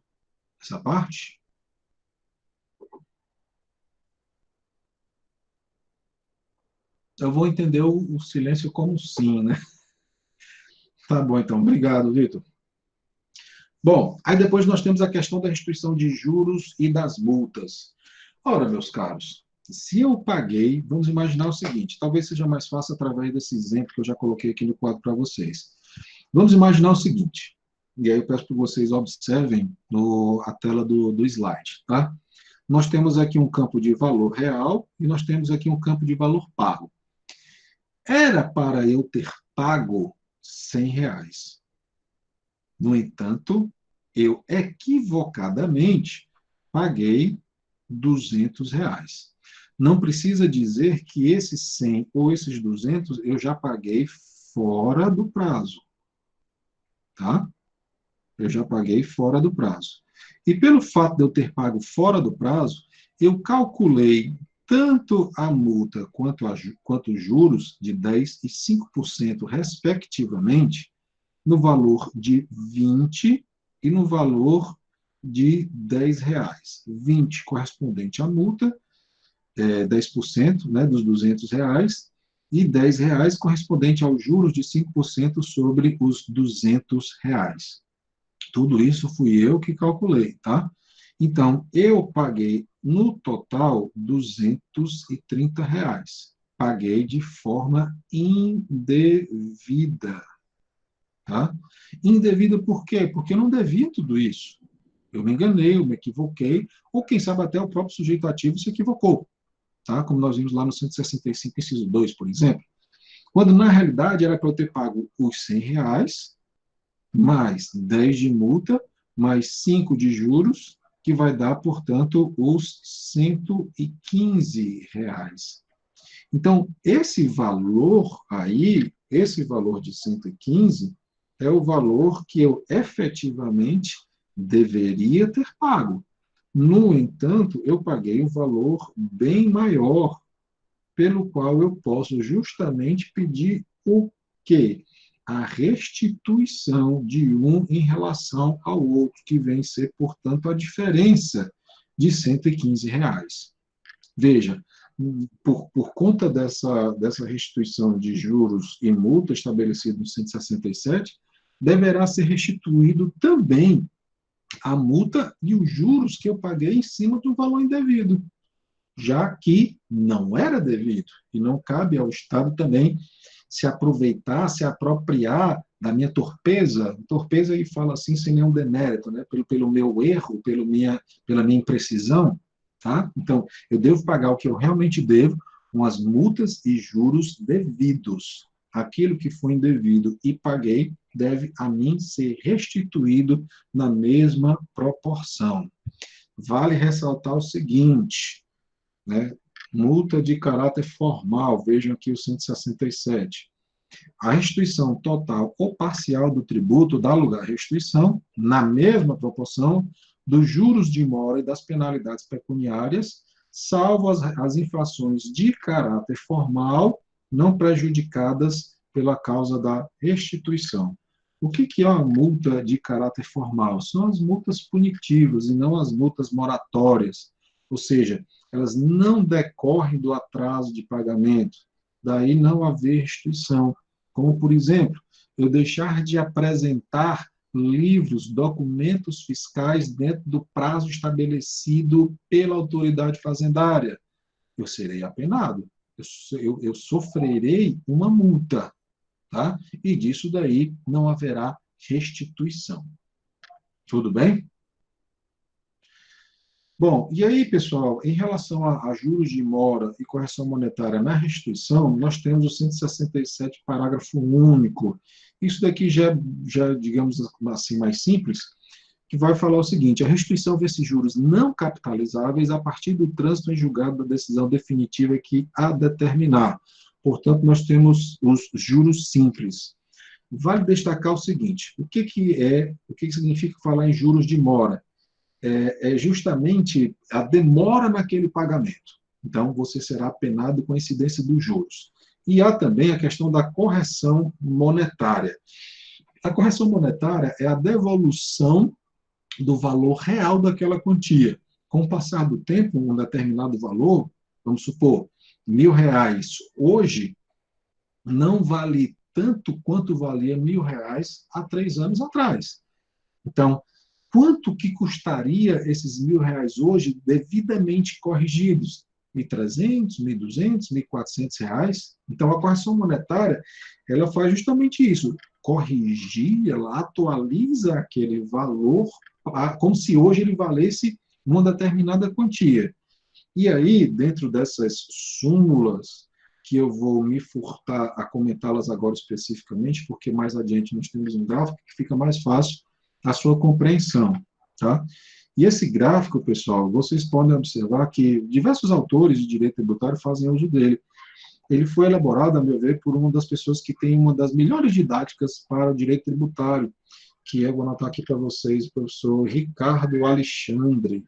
essa parte? Eu vou entender o silêncio como sim, né? Tá bom, então. Obrigado, Vitor. Bom, aí depois nós temos a questão da restituição de juros e das multas. Ora, meus caros, se eu paguei, vamos imaginar o seguinte, talvez seja mais fácil através desse exemplo que eu já coloquei aqui no quadro para vocês. Vamos imaginar o seguinte, e aí eu peço para vocês observem a tela do slide, tá? Nós temos aqui um campo de valor real e nós temos aqui um campo de valor pago. Era para eu ter pago R$ 100. No entanto, eu equivocadamente paguei R$ 200. Não precisa dizer que esses 100 ou esses 200 eu já paguei fora do prazo, tá? Eu já paguei fora do prazo. E pelo fato de eu ter pago fora do prazo, eu calculei tanto a multa quanto os juros de 10% e 5%, respectivamente, no valor de 20 e no valor de R$ 10. 20 correspondente à multa, 10%, né, dos R$ 200, e R$ 10 correspondente aos juros de 5% sobre os R$ 200. Tudo isso fui eu que calculei, tá? Então, eu paguei no total R$ 230. Paguei de forma indevida. Tá? Indevida por quê? Porque eu não devia tudo isso. Eu me enganei, eu me equivoquei, ou quem sabe até o próprio sujeito ativo se equivocou. Tá? Como nós vimos lá no 165, inciso 2, por exemplo. Quando na realidade era para eu ter pago os R$ 100, mais 10 de multa, mais 5 de juros, que vai dar, portanto, os R$ 115. Então, esse valor aí, esse valor de 115, é o valor que eu efetivamente deveria ter pago. No entanto, eu paguei um valor bem maior, pelo qual eu posso justamente pedir o quê? A restituição de um em relação ao outro, que vem ser, portanto, a diferença de R$ 115. Veja, por conta dessa restituição de juros e multa estabelecida no 167, deverá ser restituído também a multa e os juros que eu paguei em cima do valor indevido, já que não era devido, e não cabe ao Estado também se aproveitar, se apropriar da minha torpeza, torpeza e fala assim sem nenhum demérito, né? pelo meu erro, pela minha imprecisão, tá? Então, eu devo pagar o que eu realmente devo, com as multas e juros devidos. Aquilo que foi indevido e paguei deve a mim ser restituído na mesma proporção. Vale ressaltar o seguinte, né? Multa de caráter formal, vejam aqui o 167. A restituição total ou parcial do tributo dá lugar à restituição, na mesma proporção, dos juros de mora e das penalidades pecuniárias, salvo as infrações de caráter formal não prejudicadas pela causa da restituição. O que é uma multa de caráter formal? São as multas punitivas e não as multas moratórias, ou seja, elas não decorrem do atraso de pagamento, daí não haver restituição. Como, por exemplo, eu deixar de apresentar livros, documentos fiscais dentro do prazo estabelecido pela autoridade fazendária. Eu serei apenado, eu sofrerei uma multa, tá? E disso daí não haverá restituição. Tudo bem? Bom, e aí, pessoal, em relação a juros de mora e correção monetária na restituição, nós temos o 167, parágrafo único. Isso daqui já digamos assim, mais simples, que vai falar o seguinte: a restituição vê-se juros não capitalizáveis a partir do trânsito em julgado da decisão definitiva que a determinar. Portanto, nós temos os juros simples. Vale destacar o seguinte: o que significa falar em juros de mora? É justamente a demora naquele pagamento. Então, você será penado com a incidência dos juros. E há também a questão da correção monetária. A correção monetária é a devolução do valor real daquela quantia. Com o passar do tempo, um determinado valor, vamos supor, R$ 1.000, hoje não vale tanto quanto valia R$ 1.000 há 3 anos atrás. Então, quanto que custaria esses R$ 1.000 hoje devidamente corrigidos? R$ 1.300, R$ 1.200, R$ 1.400. Então, a correção monetária, ela faz justamente isso, corrigir, ela atualiza aquele valor como se hoje ele valesse uma determinada quantia. E aí, dentro dessas súmulas, que eu vou me furtar a comentá-las agora especificamente, porque mais adiante nós temos um gráfico que fica mais fácil a sua compreensão, tá? E esse gráfico, pessoal, vocês podem observar que diversos autores de direito tributário fazem uso dele. Ele foi elaborado, a meu ver, por uma das pessoas que tem uma das melhores didáticas para o direito tributário, que eu vou anotar aqui para vocês, o professor Ricardo Alexandre.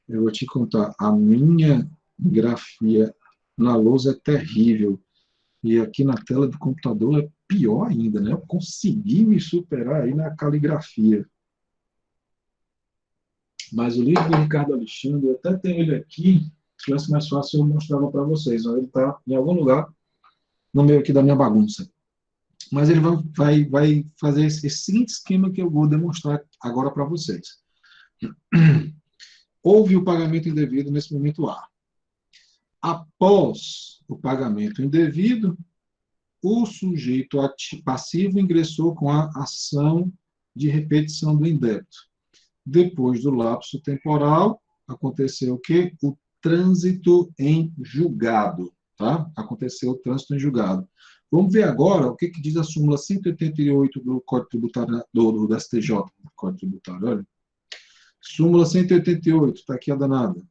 Eu vou te contar, a minha grafia na lousa é terrível. E aqui na tela do computador é pior ainda, né? Eu consegui me superar aí na caligrafia. Mas o livro do Ricardo Alexandre, eu até tenho ele aqui, se fosse mais fácil eu mostrava para vocês. Ele está em algum lugar no meio aqui da minha bagunça. Mas ele vai fazer esse seguinte esquema que eu vou demonstrar agora para vocês. Houve o pagamento indevido nesse momento A. Após o pagamento indevido, o sujeito passivo ingressou com a ação de repetição do indébito. Depois do lapso temporal, aconteceu o quê? O trânsito em julgado. Tá? Aconteceu o trânsito em julgado. Vamos ver agora o que diz a súmula 188 do Código Tributário, do STJ, do Código Tributário. Olha. Súmula 188, está aqui a danada.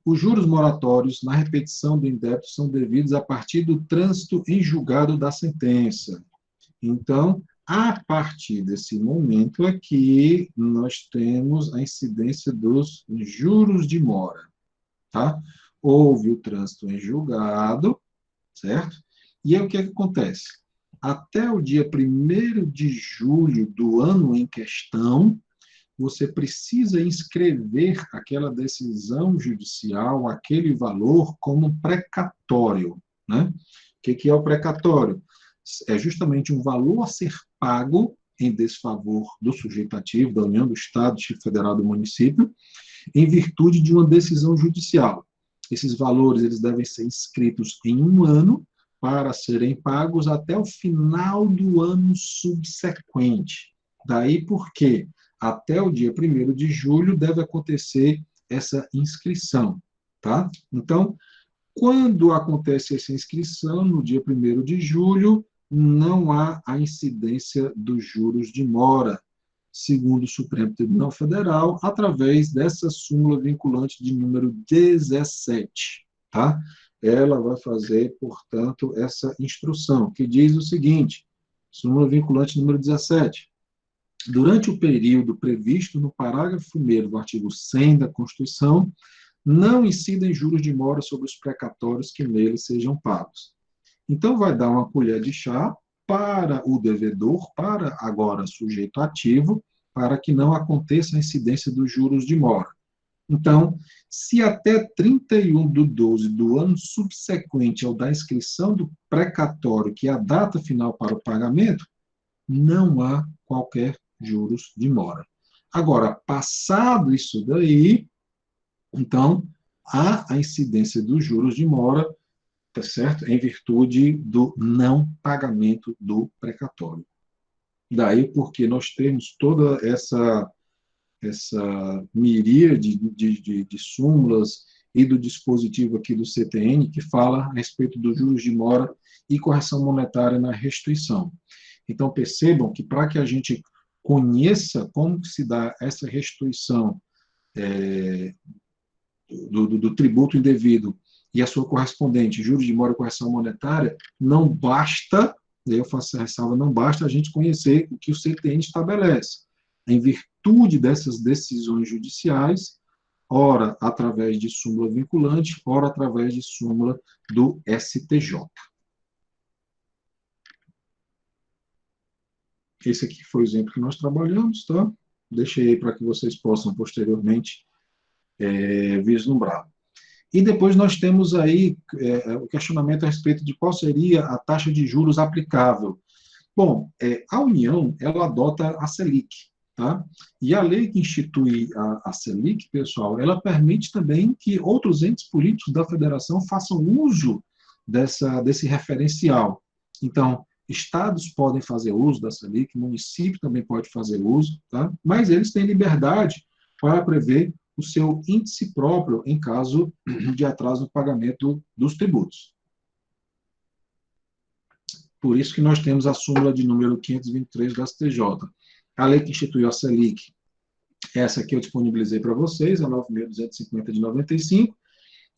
Os juros moratórios na repetição do indébito são devidos a partir do trânsito em julgado da sentença. Então, a partir desse momento aqui, nós temos a incidência dos juros de mora. Tá? Houve o trânsito em julgado, certo? E aí o que acontece? Até o dia 1º de julho do ano em questão, você precisa inscrever aquela decisão judicial, aquele valor, como precatório. Né? O que é o precatório? É justamente um valor a ser pago em desfavor do sujeito ativo, da União, do Estado, do Distrito Federal, do município, em virtude de uma decisão judicial. Esses valores eles devem ser inscritos em um ano para serem pagos até o final do ano subsequente. Daí porque até o dia 1º de julho deve acontecer essa inscrição, tá? Então, quando acontece essa inscrição, no dia 1º de julho, não há a incidência dos juros de mora, segundo o Supremo Tribunal Federal, através dessa súmula vinculante de número 17, tá? Ela vai fazer, portanto, essa instrução, que diz o seguinte, súmula vinculante número 17. Durante o período previsto no parágrafo 1º do artigo 100 da Constituição, não incidem juros de mora sobre os precatórios que neles sejam pagos. Então, vai dar uma colher de chá para o devedor, para agora sujeito ativo, para que não aconteça a incidência dos juros de mora. Então, se até 31/12 do ano subsequente ao da inscrição do precatório, que é a data final para o pagamento, não há qualquer juros de mora. Agora, passado isso daí, então, há a incidência dos juros de mora, tá certo? Em virtude do não pagamento do precatório. Daí porque nós temos toda essa miríade de súmulas e do dispositivo aqui do CTN que fala a respeito dos juros de mora e correção monetária na restituição. Então, percebam que para que a gente conheça como se dá essa restituição do tributo indevido e a sua correspondente, juros de mora e correção monetária, não basta, eu faço essa ressalva, não basta a gente conhecer o que o CTN estabelece. Em virtude dessas decisões judiciais, ora através de súmula vinculante, ora através de súmula do STJ. Esse aqui foi o exemplo que nós trabalhamos, tá? Deixei aí para que vocês possam posteriormente vislumbrar. E depois nós temos aí o questionamento a respeito de qual seria a taxa de juros aplicável. Bom, a União, ela adota a Selic, tá? E a lei que institui a Selic, pessoal, ela permite também que outros entes políticos da federação façam uso desse referencial. Então, estados podem fazer uso da Selic, município também pode fazer uso, tá? Mas eles têm liberdade para prever o seu índice próprio em caso de atraso no pagamento dos tributos. Por isso que nós temos a súmula de número 523 da STJ. A lei que instituiu a Selic, essa aqui eu disponibilizei para vocês, a 9.250 de 95,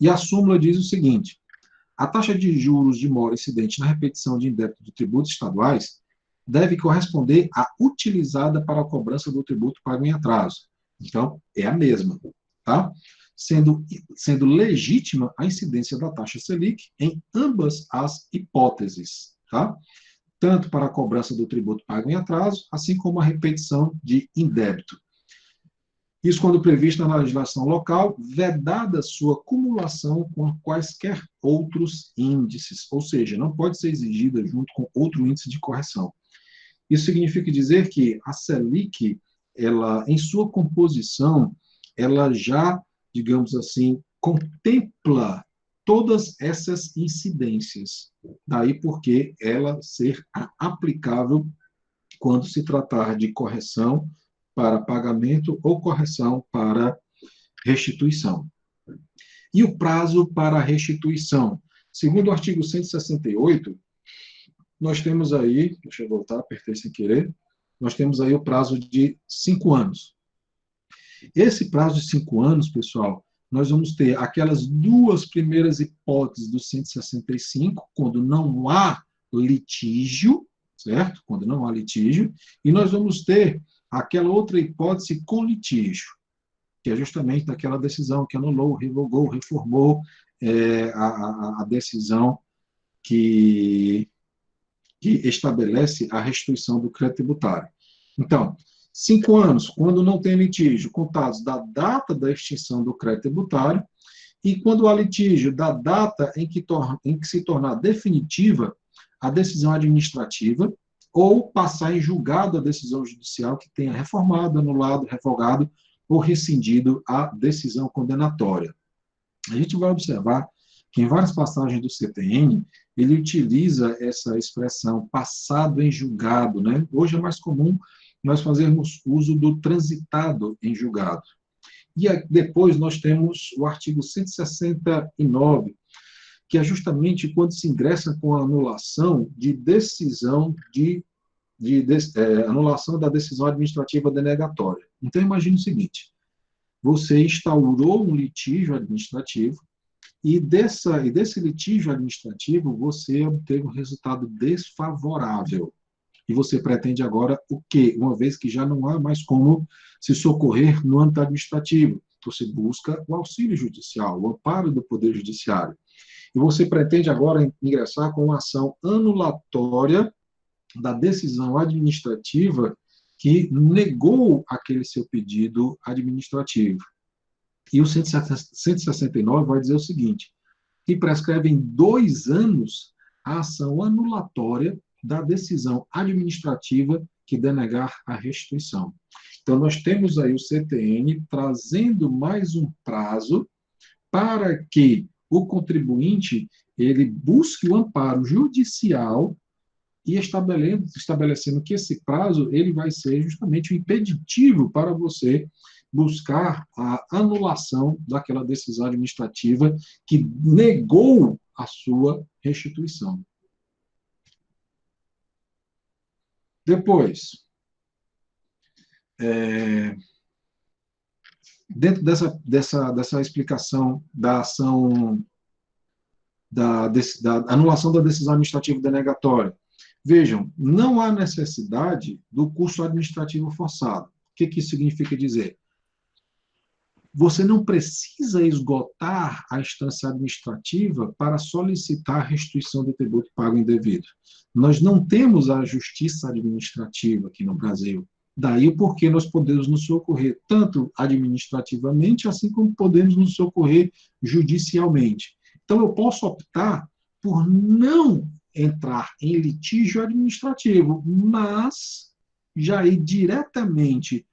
e a súmula diz o seguinte: a taxa de juros de mora incidente na repetição de indébito de tributos estaduais deve corresponder à utilizada para a cobrança do tributo pago em atraso. Então, é a mesma, tá? Sendo legítima a incidência da taxa Selic em ambas as hipóteses, tá? Tanto para a cobrança do tributo pago em atraso, assim como a repetição de indébito. Isso quando previsto na legislação local, vedada sua cumulação com quaisquer outros índices, ou seja, não pode ser exigida junto com outro índice de correção. Isso significa dizer que a Selic, ela, em sua composição, ela já, digamos assim, contempla todas essas incidências. Daí porque ela ser aplicável quando se tratar de correção para pagamento ou correção para restituição. E o prazo para restituição? Segundo o artigo 168, nós temos aí, deixa eu voltar, apertei sem querer, nós temos aí o prazo de 5 anos. Esse prazo de 5 anos, pessoal, nós vamos ter aquelas duas primeiras hipóteses do 165, quando não há litígio, certo? Quando não há litígio, e nós vamos ter aquela outra hipótese com litígio, que é justamente daquela decisão que anulou, revogou, reformou a decisão que estabelece a restituição do crédito tributário. Então, 5 anos, quando não tem litígio, contados da data da extinção do crédito tributário, e quando há litígio, da data em que se tornar definitiva a decisão administrativa, ou passar em julgado a decisão judicial que tenha reformado, anulado, revogado ou rescindido a decisão condenatória. A gente vai observar que em várias passagens do CTN, ele utiliza essa expressão passado em julgado, né? Hoje é mais comum nós fazermos uso do transitado em julgado. E depois nós temos o artigo 169, que é justamente quando se ingressa com a anulação de decisão anulação da decisão administrativa denegatória. Então, imagine o seguinte: você instaurou um litígio administrativo e desse litígio administrativo você obteve um resultado desfavorável. E você pretende agora o quê? Uma vez que já não há mais como se socorrer no âmbito administrativo. Você busca o auxílio judicial, o amparo do Poder Judiciário. E você pretende agora ingressar com uma ação anulatória da decisão administrativa que negou aquele seu pedido administrativo. E o 169 vai dizer o seguinte, que prescreve em 2 anos a ação anulatória da decisão administrativa que denegar a restituição. Então, nós temos aí o CTN trazendo mais um prazo para que o contribuinte ele busque o amparo judicial e estabelecendo que esse prazo ele vai ser justamente o impeditivo para você buscar a anulação daquela decisão administrativa que negou a sua restituição. Depois, dentro dessa explicação da ação, da anulação da decisão administrativa denegatória, vejam, não há necessidade do curso administrativo forçado. O que isso significa dizer? Você não precisa esgotar a instância administrativa para solicitar a restituição do tributo pago indevido. Nós não temos a justiça administrativa aqui no Brasil. Daí o porquê nós podemos nos socorrer tanto administrativamente, assim como podemos nos socorrer judicialmente. Então, eu posso optar por não entrar em litígio administrativo, mas já ir diretamente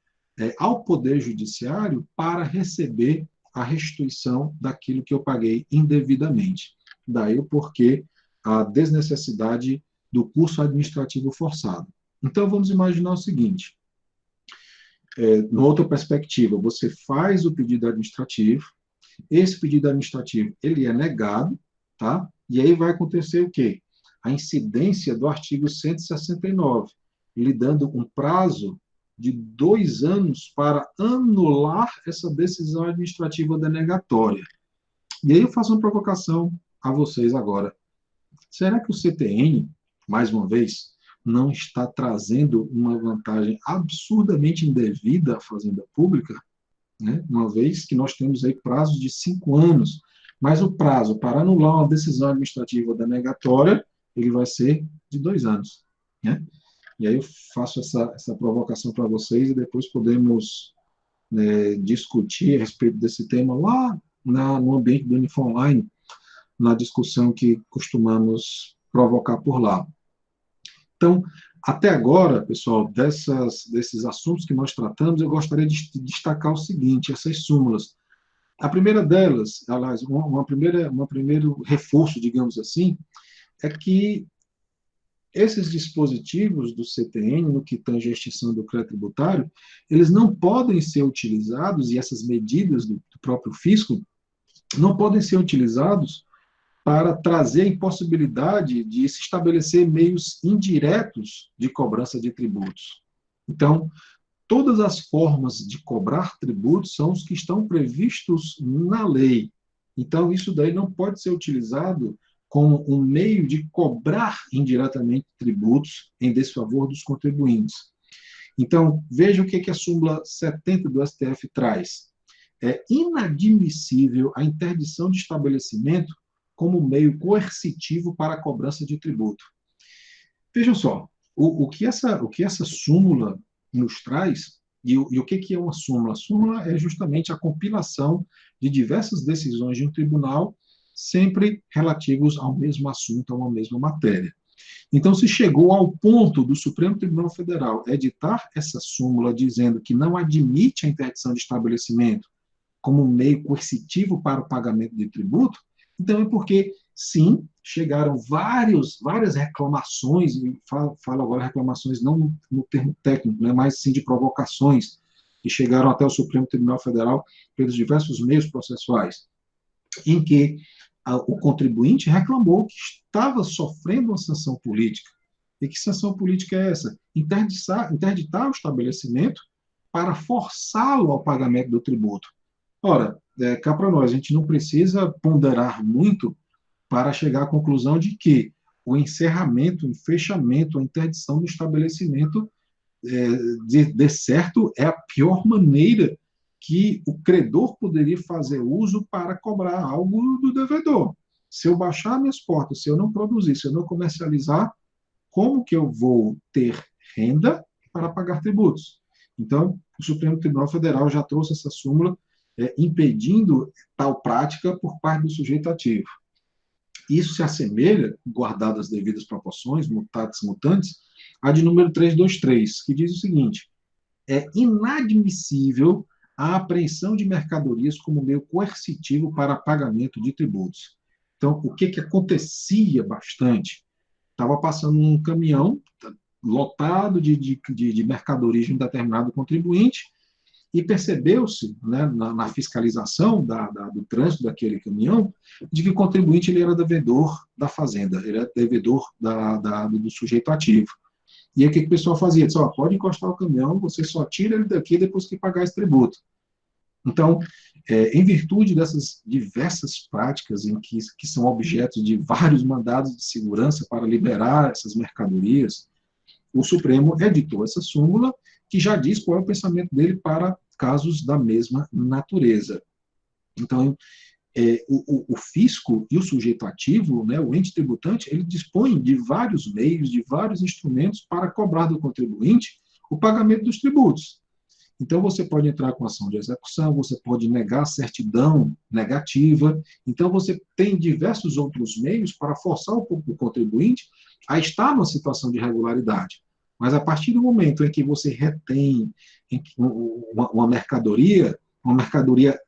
ao Poder Judiciário para receber a restituição daquilo que eu paguei indevidamente. Daí o porquê a desnecessidade do curso administrativo forçado. Então, vamos imaginar o seguinte, numa outra perspectiva, você faz o pedido administrativo, esse pedido administrativo ele é negado, tá? E aí vai acontecer o quê? A incidência do artigo 169, lhe dando um prazo de 2 anos para anular essa decisão administrativa denegatória. E aí eu faço uma provocação a vocês agora. Será que o CTN, mais uma vez, não está trazendo uma vantagem absurdamente indevida à Fazenda Pública? Né? Uma vez que nós temos aí prazos de 5 anos, mas o prazo para anular uma decisão administrativa denegatória, ele vai ser de 2 anos. Né? E aí eu faço essa provocação para vocês e depois podemos discutir a respeito desse tema lá no ambiente do Unifonline, na discussão que costumamos provocar por lá. Então, até agora, pessoal, desses assuntos que nós tratamos, eu gostaria de destacar o seguinte, essas súmulas. A primeira delas, aliás, um primeiro reforço, digamos assim, é que esses dispositivos do CTN, no que tange a extinção do crédito tributário, eles não podem ser utilizados, e essas medidas do próprio fisco, não podem ser utilizados para trazer a impossibilidade de se estabelecer meios indiretos de cobrança de tributos. Então, todas as formas de cobrar tributos são os que estão previstos na lei. Então, isso daí não pode ser utilizado como um meio de cobrar indiretamente tributos em desfavor dos contribuintes. Então, veja o que a súmula 70 do STF traz. É inadmissível a interdição de estabelecimento como meio coercitivo para a cobrança de tributo. Vejam só, o que essa súmula nos traz, e o que é uma súmula? A súmula é justamente a compilação de diversas decisões de um tribunal, sempre relativos ao mesmo assunto, a uma mesma matéria. Então, se chegou ao ponto do Supremo Tribunal Federal editar essa súmula dizendo que não admite a interdição de estabelecimento como meio coercitivo para o pagamento de tributo, então é porque, sim, chegaram várias reclamações, e falo agora reclamações não no termo técnico, né, mas sim de provocações, que chegaram até o Supremo Tribunal Federal pelos diversos meios processuais, em que o contribuinte reclamou que estava sofrendo uma sanção política. E que sanção política é essa? Interditar o estabelecimento para forçá-lo ao pagamento do tributo. Ora, cá para nós, a gente não precisa ponderar muito para chegar à conclusão de que o encerramento, o fechamento, a interdição do estabelecimento, de certo, é a pior maneira que o credor poderia fazer uso para cobrar algo do devedor. Se eu baixar minhas portas, se eu não produzir, se eu não comercializar, como que eu vou ter renda para pagar tributos? Então, o Supremo Tribunal Federal já trouxe essa súmula impedindo tal prática por parte do sujeito ativo. Isso se assemelha, guardadas as devidas proporções, mutatis mutandis, a de número 323, que diz o seguinte: é inadmissível a apreensão de mercadorias como meio coercitivo para pagamento de tributos. Então, o que acontecia bastante? Estava passando um caminhão lotado de mercadorias de um determinado contribuinte, e percebeu-se, né, na fiscalização do trânsito daquele caminhão, de que o contribuinte ele era devedor da fazenda, ele era devedor do sujeito ativo. E aí o que o pessoal fazia? Disse, pode encostar o caminhão, você só tira ele daqui depois que pagar esse tributo. Então, em virtude dessas diversas práticas em que são objetos de vários mandados de segurança para liberar essas mercadorias, o Supremo editou essa súmula que já diz qual é o pensamento dele para casos da mesma natureza. Então, o fisco e o sujeito ativo, né, o ente tributante, ele dispõe de vários meios, de vários instrumentos para cobrar do contribuinte o pagamento dos tributos. Então, você pode entrar com ação de execução, você pode negar a certidão negativa. Então, você tem diversos outros meios para forçar o contribuinte a estar numa situação de irregularidade. Mas, a partir do momento em que você retém uma mercadoria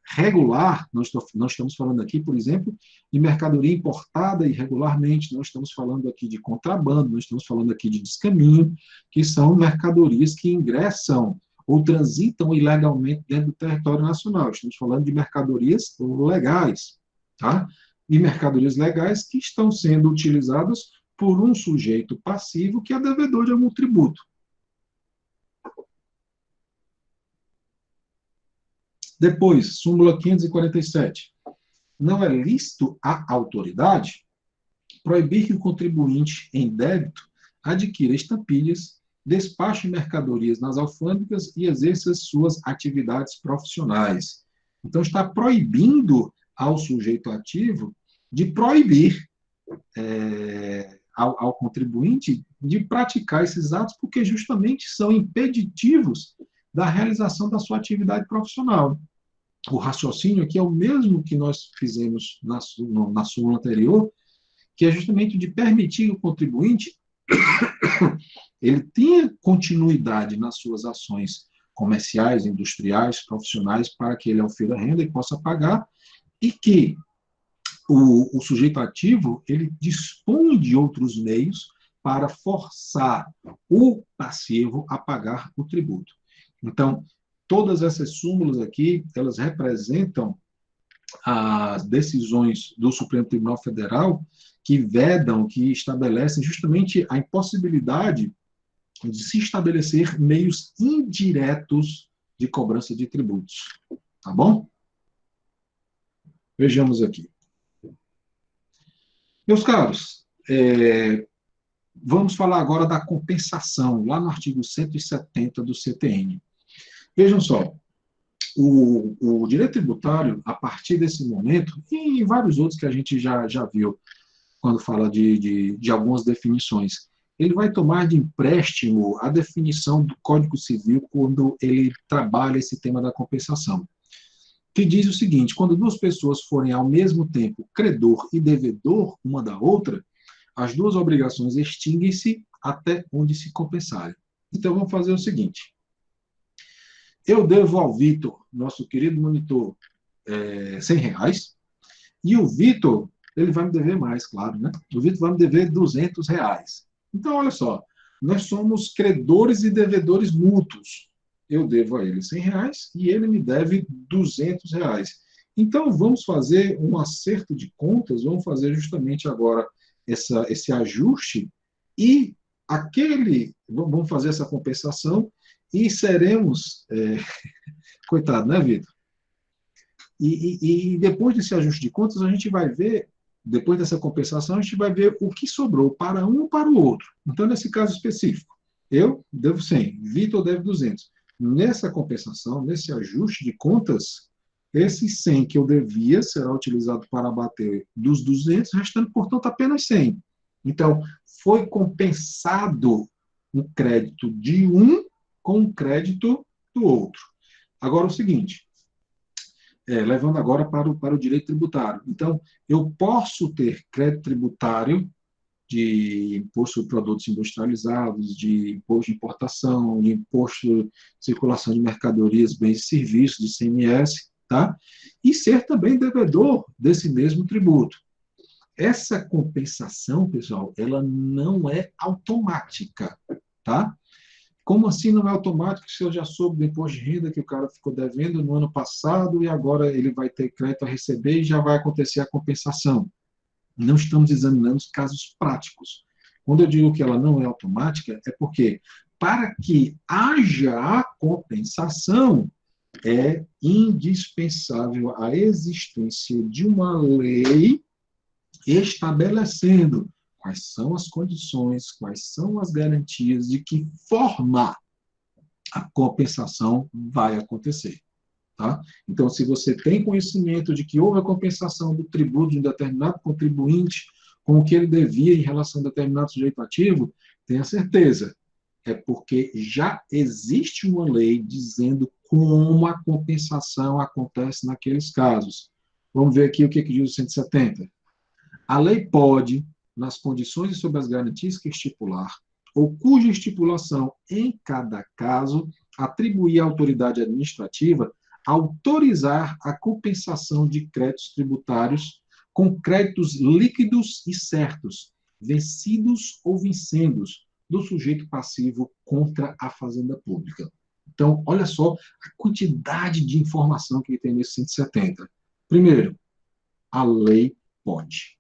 regular, nós estamos falando aqui, por exemplo, de mercadoria importada irregularmente, nós estamos falando aqui de contrabando, nós estamos falando aqui de descaminho, que são mercadorias que ingressam ou transitam ilegalmente dentro do território nacional. Estamos falando de mercadorias legais, tá? E mercadorias legais que estão sendo utilizadas por um sujeito passivo que é devedor de algum tributo. Depois, súmula 547. Não é lícito à autoridade proibir que o contribuinte em débito adquira estampilhas, despache mercadorias nas alfândegas e exerça suas atividades profissionais. Então, está proibindo ao sujeito ativo de proibir ao contribuinte de praticar esses atos, porque justamente são impeditivos da realização da sua atividade profissional. O raciocínio aqui é o mesmo que nós fizemos na súmula anterior, que é justamente de permitir que o contribuinte ele tenha continuidade nas suas ações comerciais, industriais, profissionais, para que ele aufira renda e possa pagar, e que o sujeito ativo ele dispõe de outros meios para forçar o passivo a pagar o tributo. Então, todas essas súmulas aqui, elas representam as decisões do Supremo Tribunal Federal que vedam, que estabelecem justamente a impossibilidade de se estabelecer meios indiretos de cobrança de tributos. Tá bom? Vejamos aqui. Meus caros, vamos falar agora da compensação, lá no artigo 170 do CTN. Vejam só, o direito tributário, a partir desse momento, e vários outros que a gente já viu, quando fala de algumas definições, ele vai tomar de empréstimo a definição do Código Civil quando ele trabalha esse tema da compensação, que diz o seguinte: quando duas pessoas forem ao mesmo tempo credor e devedor uma da outra, as duas obrigações extinguem-se até onde se compensarem. Então, vamos fazer o seguinte. Eu devo ao Vitor, nosso querido monitor, R$100, e o Vitor, ele vai me dever mais, claro, né? O Vitor vai me dever R$200. Então, olha só, nós somos credores e devedores mútuos. Eu devo a ele R$100 e ele me deve R$200. Então, vamos fazer um acerto de contas, vamos fazer justamente agora esse ajuste e vamos fazer essa compensação e seremos, coitado, né, Vitor? E depois desse ajuste de contas, a gente vai ver, depois dessa compensação, a gente vai ver o que sobrou para um e para o outro. Então, nesse caso específico, eu devo 100, Vitor deve 200. Nessa compensação, nesse ajuste de contas, esse 100 que eu devia será utilizado para abater dos 200, restando, portanto, apenas 100. Então, foi compensado um crédito de um com o crédito do outro. Agora, o seguinte, levando agora para o direito tributário. Então, eu posso ter crédito tributário de imposto sobre produtos industrializados, de imposto de importação, de imposto de circulação de mercadorias, bens e serviços, de CMS, tá? E ser também devedor desse mesmo tributo. Essa compensação, pessoal, ela não é automática, tá? Como assim não é automático se eu já soube do imposto de renda que o cara ficou devendo no ano passado e agora ele vai ter crédito a receber e já vai acontecer a compensação? Não estamos examinando os casos práticos. Quando eu digo que ela não é automática, é porque para que haja a compensação, é indispensável a existência de uma lei estabelecendo quais são as condições, quais são as garantias, de que forma a compensação vai acontecer. Tá? Então, se você tem conhecimento de que houve a compensação do tributo de um determinado contribuinte com o que ele devia em relação a determinado sujeito ativo, tenha certeza, é porque já existe uma lei dizendo como a compensação acontece naqueles casos. Vamos ver aqui o que diz o 170. A lei pode, nas condições e sob as garantias que estipular, ou cuja estipulação em cada caso atribuir à autoridade administrativa, autorizar a compensação de créditos tributários com créditos líquidos e certos, vencidos ou vincendos, do sujeito passivo contra a Fazenda Pública. Então, olha só a quantidade de informação que tem nesse 170. Primeiro, a lei pode.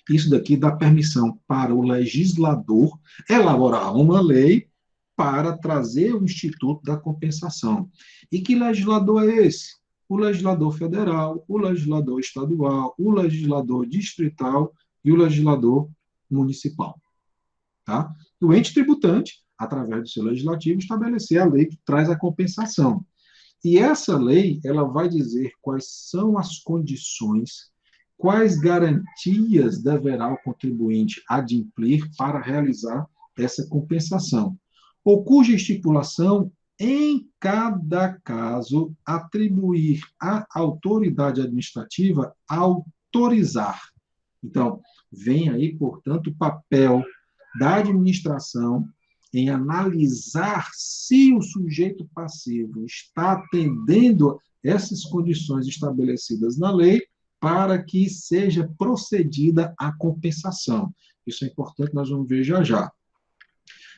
Isso daqui dá permissão para o legislador elaborar uma lei para trazer o Instituto da Compensação. E que legislador é esse? O legislador federal, o legislador estadual, o legislador distrital e o legislador municipal. Tá? O ente tributante, através do seu legislativo, estabelecer a lei que traz a compensação. E essa lei, ela vai dizer quais são as condições, quais garantias deverá o contribuinte adimplir para realizar essa compensação, ou cuja estipulação, em cada caso, atribuir à autoridade administrativa autorizar. Então, vem aí, portanto, o papel da administração em analisar se o sujeito passivo está atendendo essas condições estabelecidas na lei para que seja procedida a compensação. Isso é importante, nós vamos ver já já.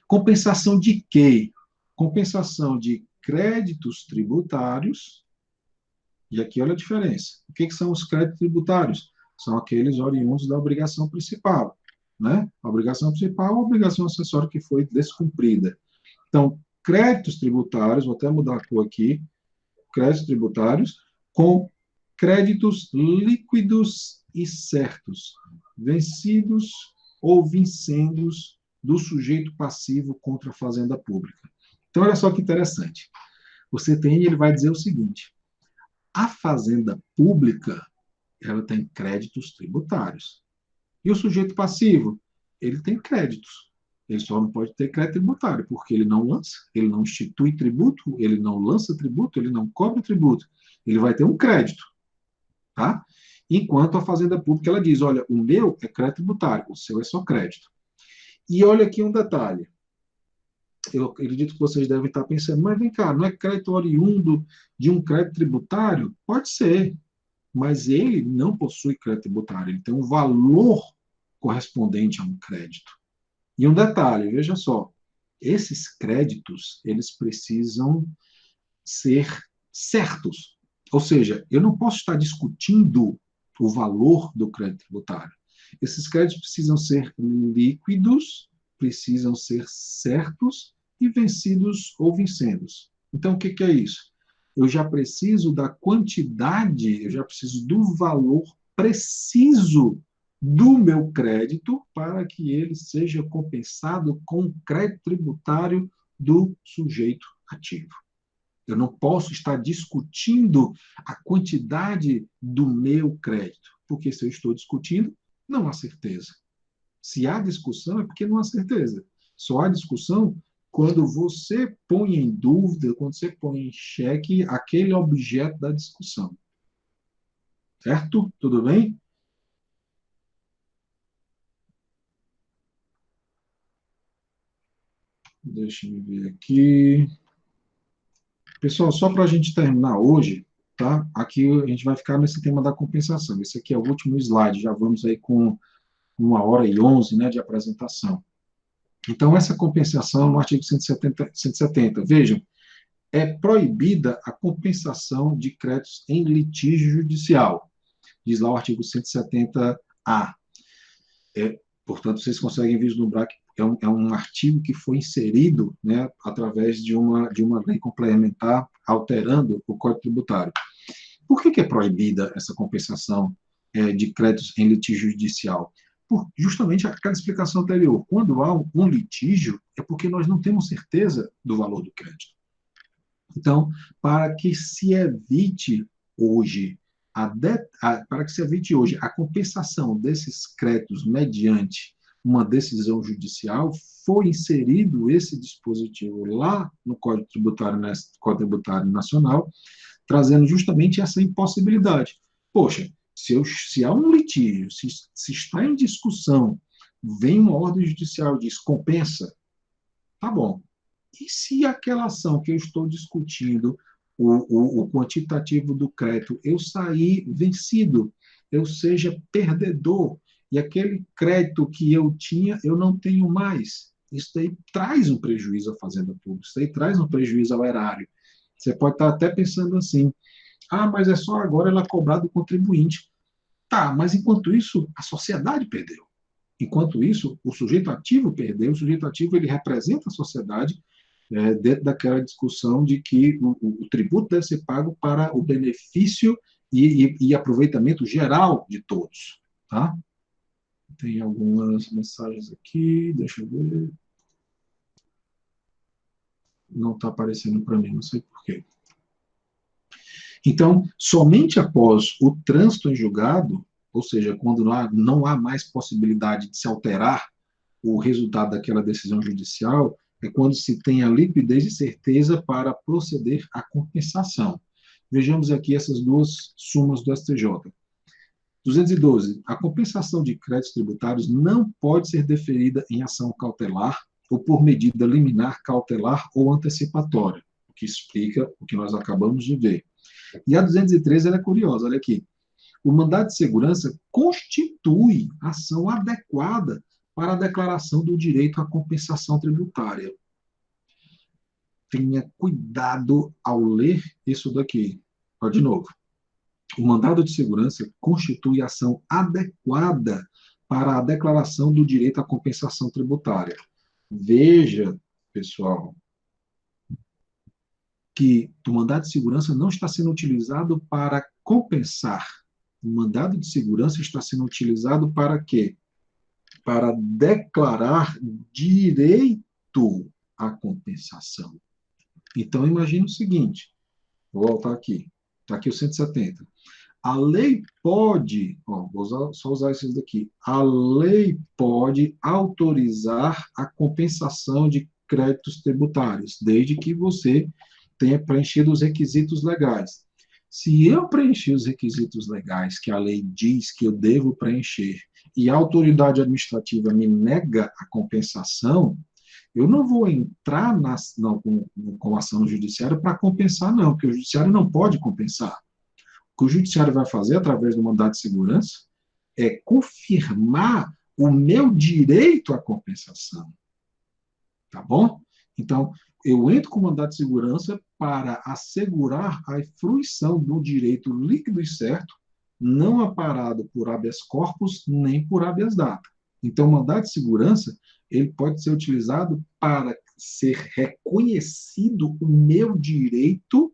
Compensação de quê? Compensação de créditos tributários. E aqui olha a diferença. O que são os créditos tributários? São aqueles oriundos da obrigação principal. Né? A obrigação principal é a obrigação acessória que foi descumprida. Então, créditos tributários, vou até mudar a cor aqui, créditos tributários com créditos líquidos e certos, vencidos ou vincendos do sujeito passivo contra a fazenda pública. Então, olha só que interessante. O CTN ele vai dizer o seguinte: a fazenda pública ela tem créditos tributários. E o sujeito passivo, ele tem créditos. Ele só não pode ter crédito tributário, porque ele não lança, ele não institui tributo, ele não lança tributo, ele não cobra tributo. Ele vai ter um crédito. Tá? Enquanto a Fazenda Pública ela diz, olha, o meu é crédito tributário, o seu é só crédito. E olha aqui um detalhe. Eu acredito que vocês devem estar pensando, mas vem cá, não é crédito oriundo de um crédito tributário? Pode ser, mas ele não possui crédito tributário, ele tem um valor correspondente a um crédito. E um detalhe, veja só, esses créditos, eles precisam ser certos. Ou seja, eu não posso estar discutindo o valor do crédito tributário. Esses créditos precisam ser líquidos, precisam ser certos e vencidos ou vincendos. Então, o que é isso? Eu já preciso da quantidade, eu já preciso do valor preciso do meu crédito para que ele seja compensado com o crédito tributário do sujeito ativo. Eu não posso estar discutindo a quantidade do meu crédito, porque se eu estou discutindo, não há certeza. Se há discussão, é porque não há certeza. Só há discussão quando você põe em dúvida, quando você põe em xeque aquele objeto da discussão. Certo? Tudo bem? Deixa eu ver aqui. Pessoal, só para a gente terminar hoje, tá? Aqui a gente vai ficar nesse tema da compensação. Esse aqui é o último slide, já vamos aí com 1h11, né, de apresentação. Então, essa compensação no artigo 170, vejam, é proibida a compensação de créditos em litígio judicial, diz lá o artigo 170-A. Portanto, vocês conseguem vislumbrar que é um artigo que foi inserido, né, através de uma lei complementar alterando o Código Tributário. Por que é proibida essa compensação de créditos em litígio judicial? Por justamente aquela explicação anterior. Quando há um litígio, é porque nós não temos certeza do valor do crédito. Então, para que se evite hoje a compensação desses créditos mediante uma decisão judicial, foi inserido esse dispositivo lá no Código Tributário Nacional, trazendo justamente essa impossibilidade. Poxa, se há um litígio, se está em discussão, vem uma ordem judicial e diz compensa, tá bom. E se aquela ação que eu estou discutindo, o quantitativo do crédito, eu sair vencido, eu seja perdedor, e aquele crédito que eu tinha, eu não tenho mais. Isso daí traz um prejuízo à Fazenda Pública, isso daí traz um prejuízo ao erário. Você pode estar até pensando assim, mas é só agora ela cobrar do contribuinte. Tá, mas enquanto isso, a sociedade perdeu. Enquanto isso, o sujeito ativo perdeu, o sujeito ativo ele representa a sociedade dentro daquela discussão de que o tributo deve ser pago para o benefício e aproveitamento geral de todos. Tá? Tem algumas mensagens aqui, deixa eu ver. Não está aparecendo para mim, não sei porquê. Então, somente após o trânsito em julgado, ou seja, quando não há mais possibilidade de se alterar o resultado daquela decisão judicial, é quando se tem a liquidez e certeza para proceder à compensação. Vejamos aqui essas duas súmulas do STJ. 212. A compensação de créditos tributários não pode ser deferida em ação cautelar ou por medida liminar, cautelar ou antecipatória, o que explica o que nós acabamos de ver. E a 213 ela é curiosa, olha aqui. O mandado de segurança constitui ação adequada para a declaração do direito à compensação tributária. Tenha cuidado ao ler isso daqui. Ó, de novo. O mandado de segurança constitui ação adequada para a declaração do direito à compensação tributária. Veja, pessoal, que o mandado de segurança não está sendo utilizado para compensar. O mandado de segurança está sendo utilizado para quê? Para declarar direito à compensação. Então, imagine o seguinte, vou voltar aqui, está aqui o 170. A lei pode, só usar esses daqui, a lei pode autorizar a compensação de créditos tributários, desde que você tenha preenchido os requisitos legais. Se eu preencher os requisitos legais que a lei diz que eu devo preencher e a autoridade administrativa me nega a compensação, eu não vou entrar com ação no judiciário para compensar, não, porque o judiciário não pode compensar. O que o judiciário vai fazer, através do mandado de segurança, é confirmar o meu direito à compensação. Tá bom? Então, eu entro com o mandado de segurança para assegurar a fruição do direito líquido e certo, não amparado por habeas corpus nem por habeas data. Então, o mandado de segurança ele pode ser utilizado para ser reconhecido o meu direito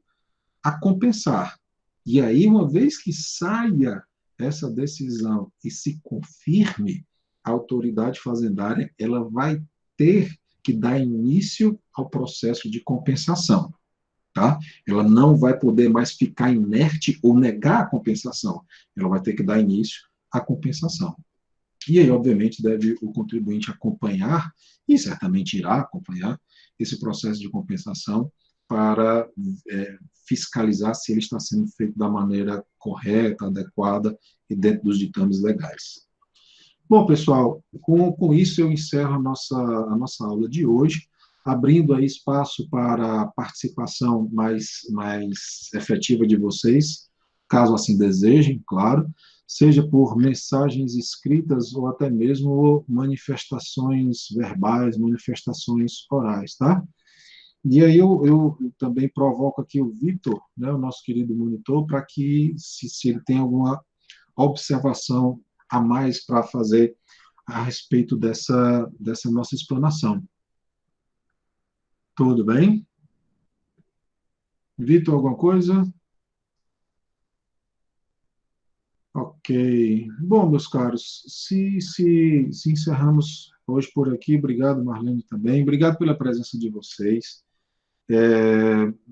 a compensar. E aí, uma vez que saia essa decisão e se confirme, a autoridade fazendária ela vai ter que dar início ao processo de compensação. Tá? Ela não vai poder mais ficar inerte ou negar a compensação. Ela vai ter que dar início à compensação. E aí, obviamente, deve o contribuinte acompanhar, e certamente irá acompanhar, esse processo de compensação para fiscalizar se ele está sendo feito da maneira correta, adequada e dentro dos ditames legais. Bom, pessoal, com isso eu encerro a nossa aula de hoje, abrindo aí espaço para a participação mais efetiva de vocês, caso assim desejem, claro, seja por mensagens escritas ou até mesmo manifestações verbais, manifestações orais, tá? E aí eu também provoco aqui o Vitor, né, o nosso querido monitor, para que, se ele tem alguma observação a mais para fazer a respeito dessa nossa explanação. Tudo bem? Vitor, alguma coisa? Ok. Bom, meus caros, se encerramos hoje por aqui, obrigado, Marlene, também. Obrigado pela presença de vocês.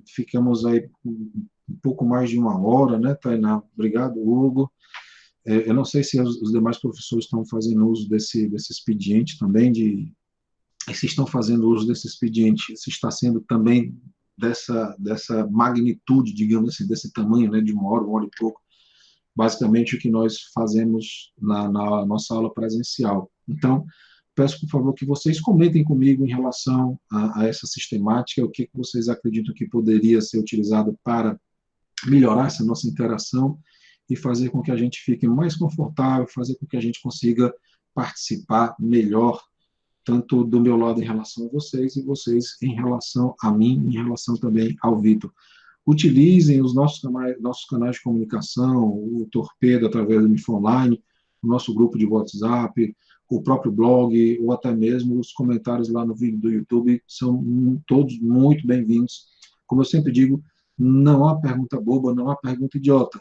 Ficamos aí um pouco mais de uma hora, né, Tainá? Obrigado, Hugo. Eu não sei se os demais professores estão fazendo uso desse expediente também, se estão fazendo uso desse expediente, se está sendo também dessa magnitude, digamos assim, desse tamanho, né, de uma hora e pouco, basicamente o que nós fazemos na nossa aula presencial. Então, peço, por favor, que vocês comentem comigo em relação a essa sistemática, o que vocês acreditam que poderia ser utilizado para melhorar essa nossa interação e fazer com que a gente fique mais confortável, fazer com que a gente consiga participar melhor, tanto do meu lado em relação a vocês e vocês em relação a mim, em relação também ao Vitor. Utilizem os nossos canais de comunicação, o Torpedo através do Infoonline, o nosso grupo de WhatsApp, o próprio blog, ou até mesmo os comentários lá no vídeo do YouTube, são todos muito bem-vindos. Como eu sempre digo, não há pergunta boba, não há pergunta idiota.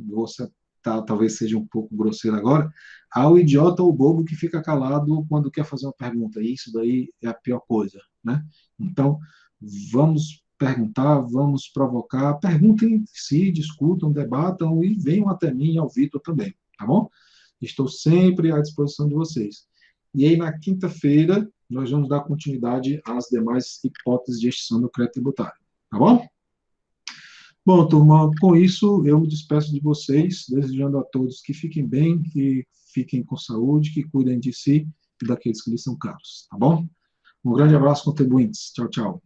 Você talvez seja um pouco grosseiro agora, há o idiota ou o bobo que fica calado quando quer fazer uma pergunta, e isso daí é a pior coisa, né? Então, vamos perguntar, vamos provocar, perguntem entre si, discutam, debatam e venham até mim e ao Vitor também, tá bom? Estou sempre à disposição de vocês. E aí, na quinta-feira, nós vamos dar continuidade às demais hipóteses de extinção do crédito tributário, tá bom? Bom, turma, com isso eu me despeço de vocês, desejando a todos que fiquem bem, que fiquem com saúde, que cuidem de si e daqueles que lhes são caros, tá bom? Um grande abraço, contribuintes. Tchau, tchau.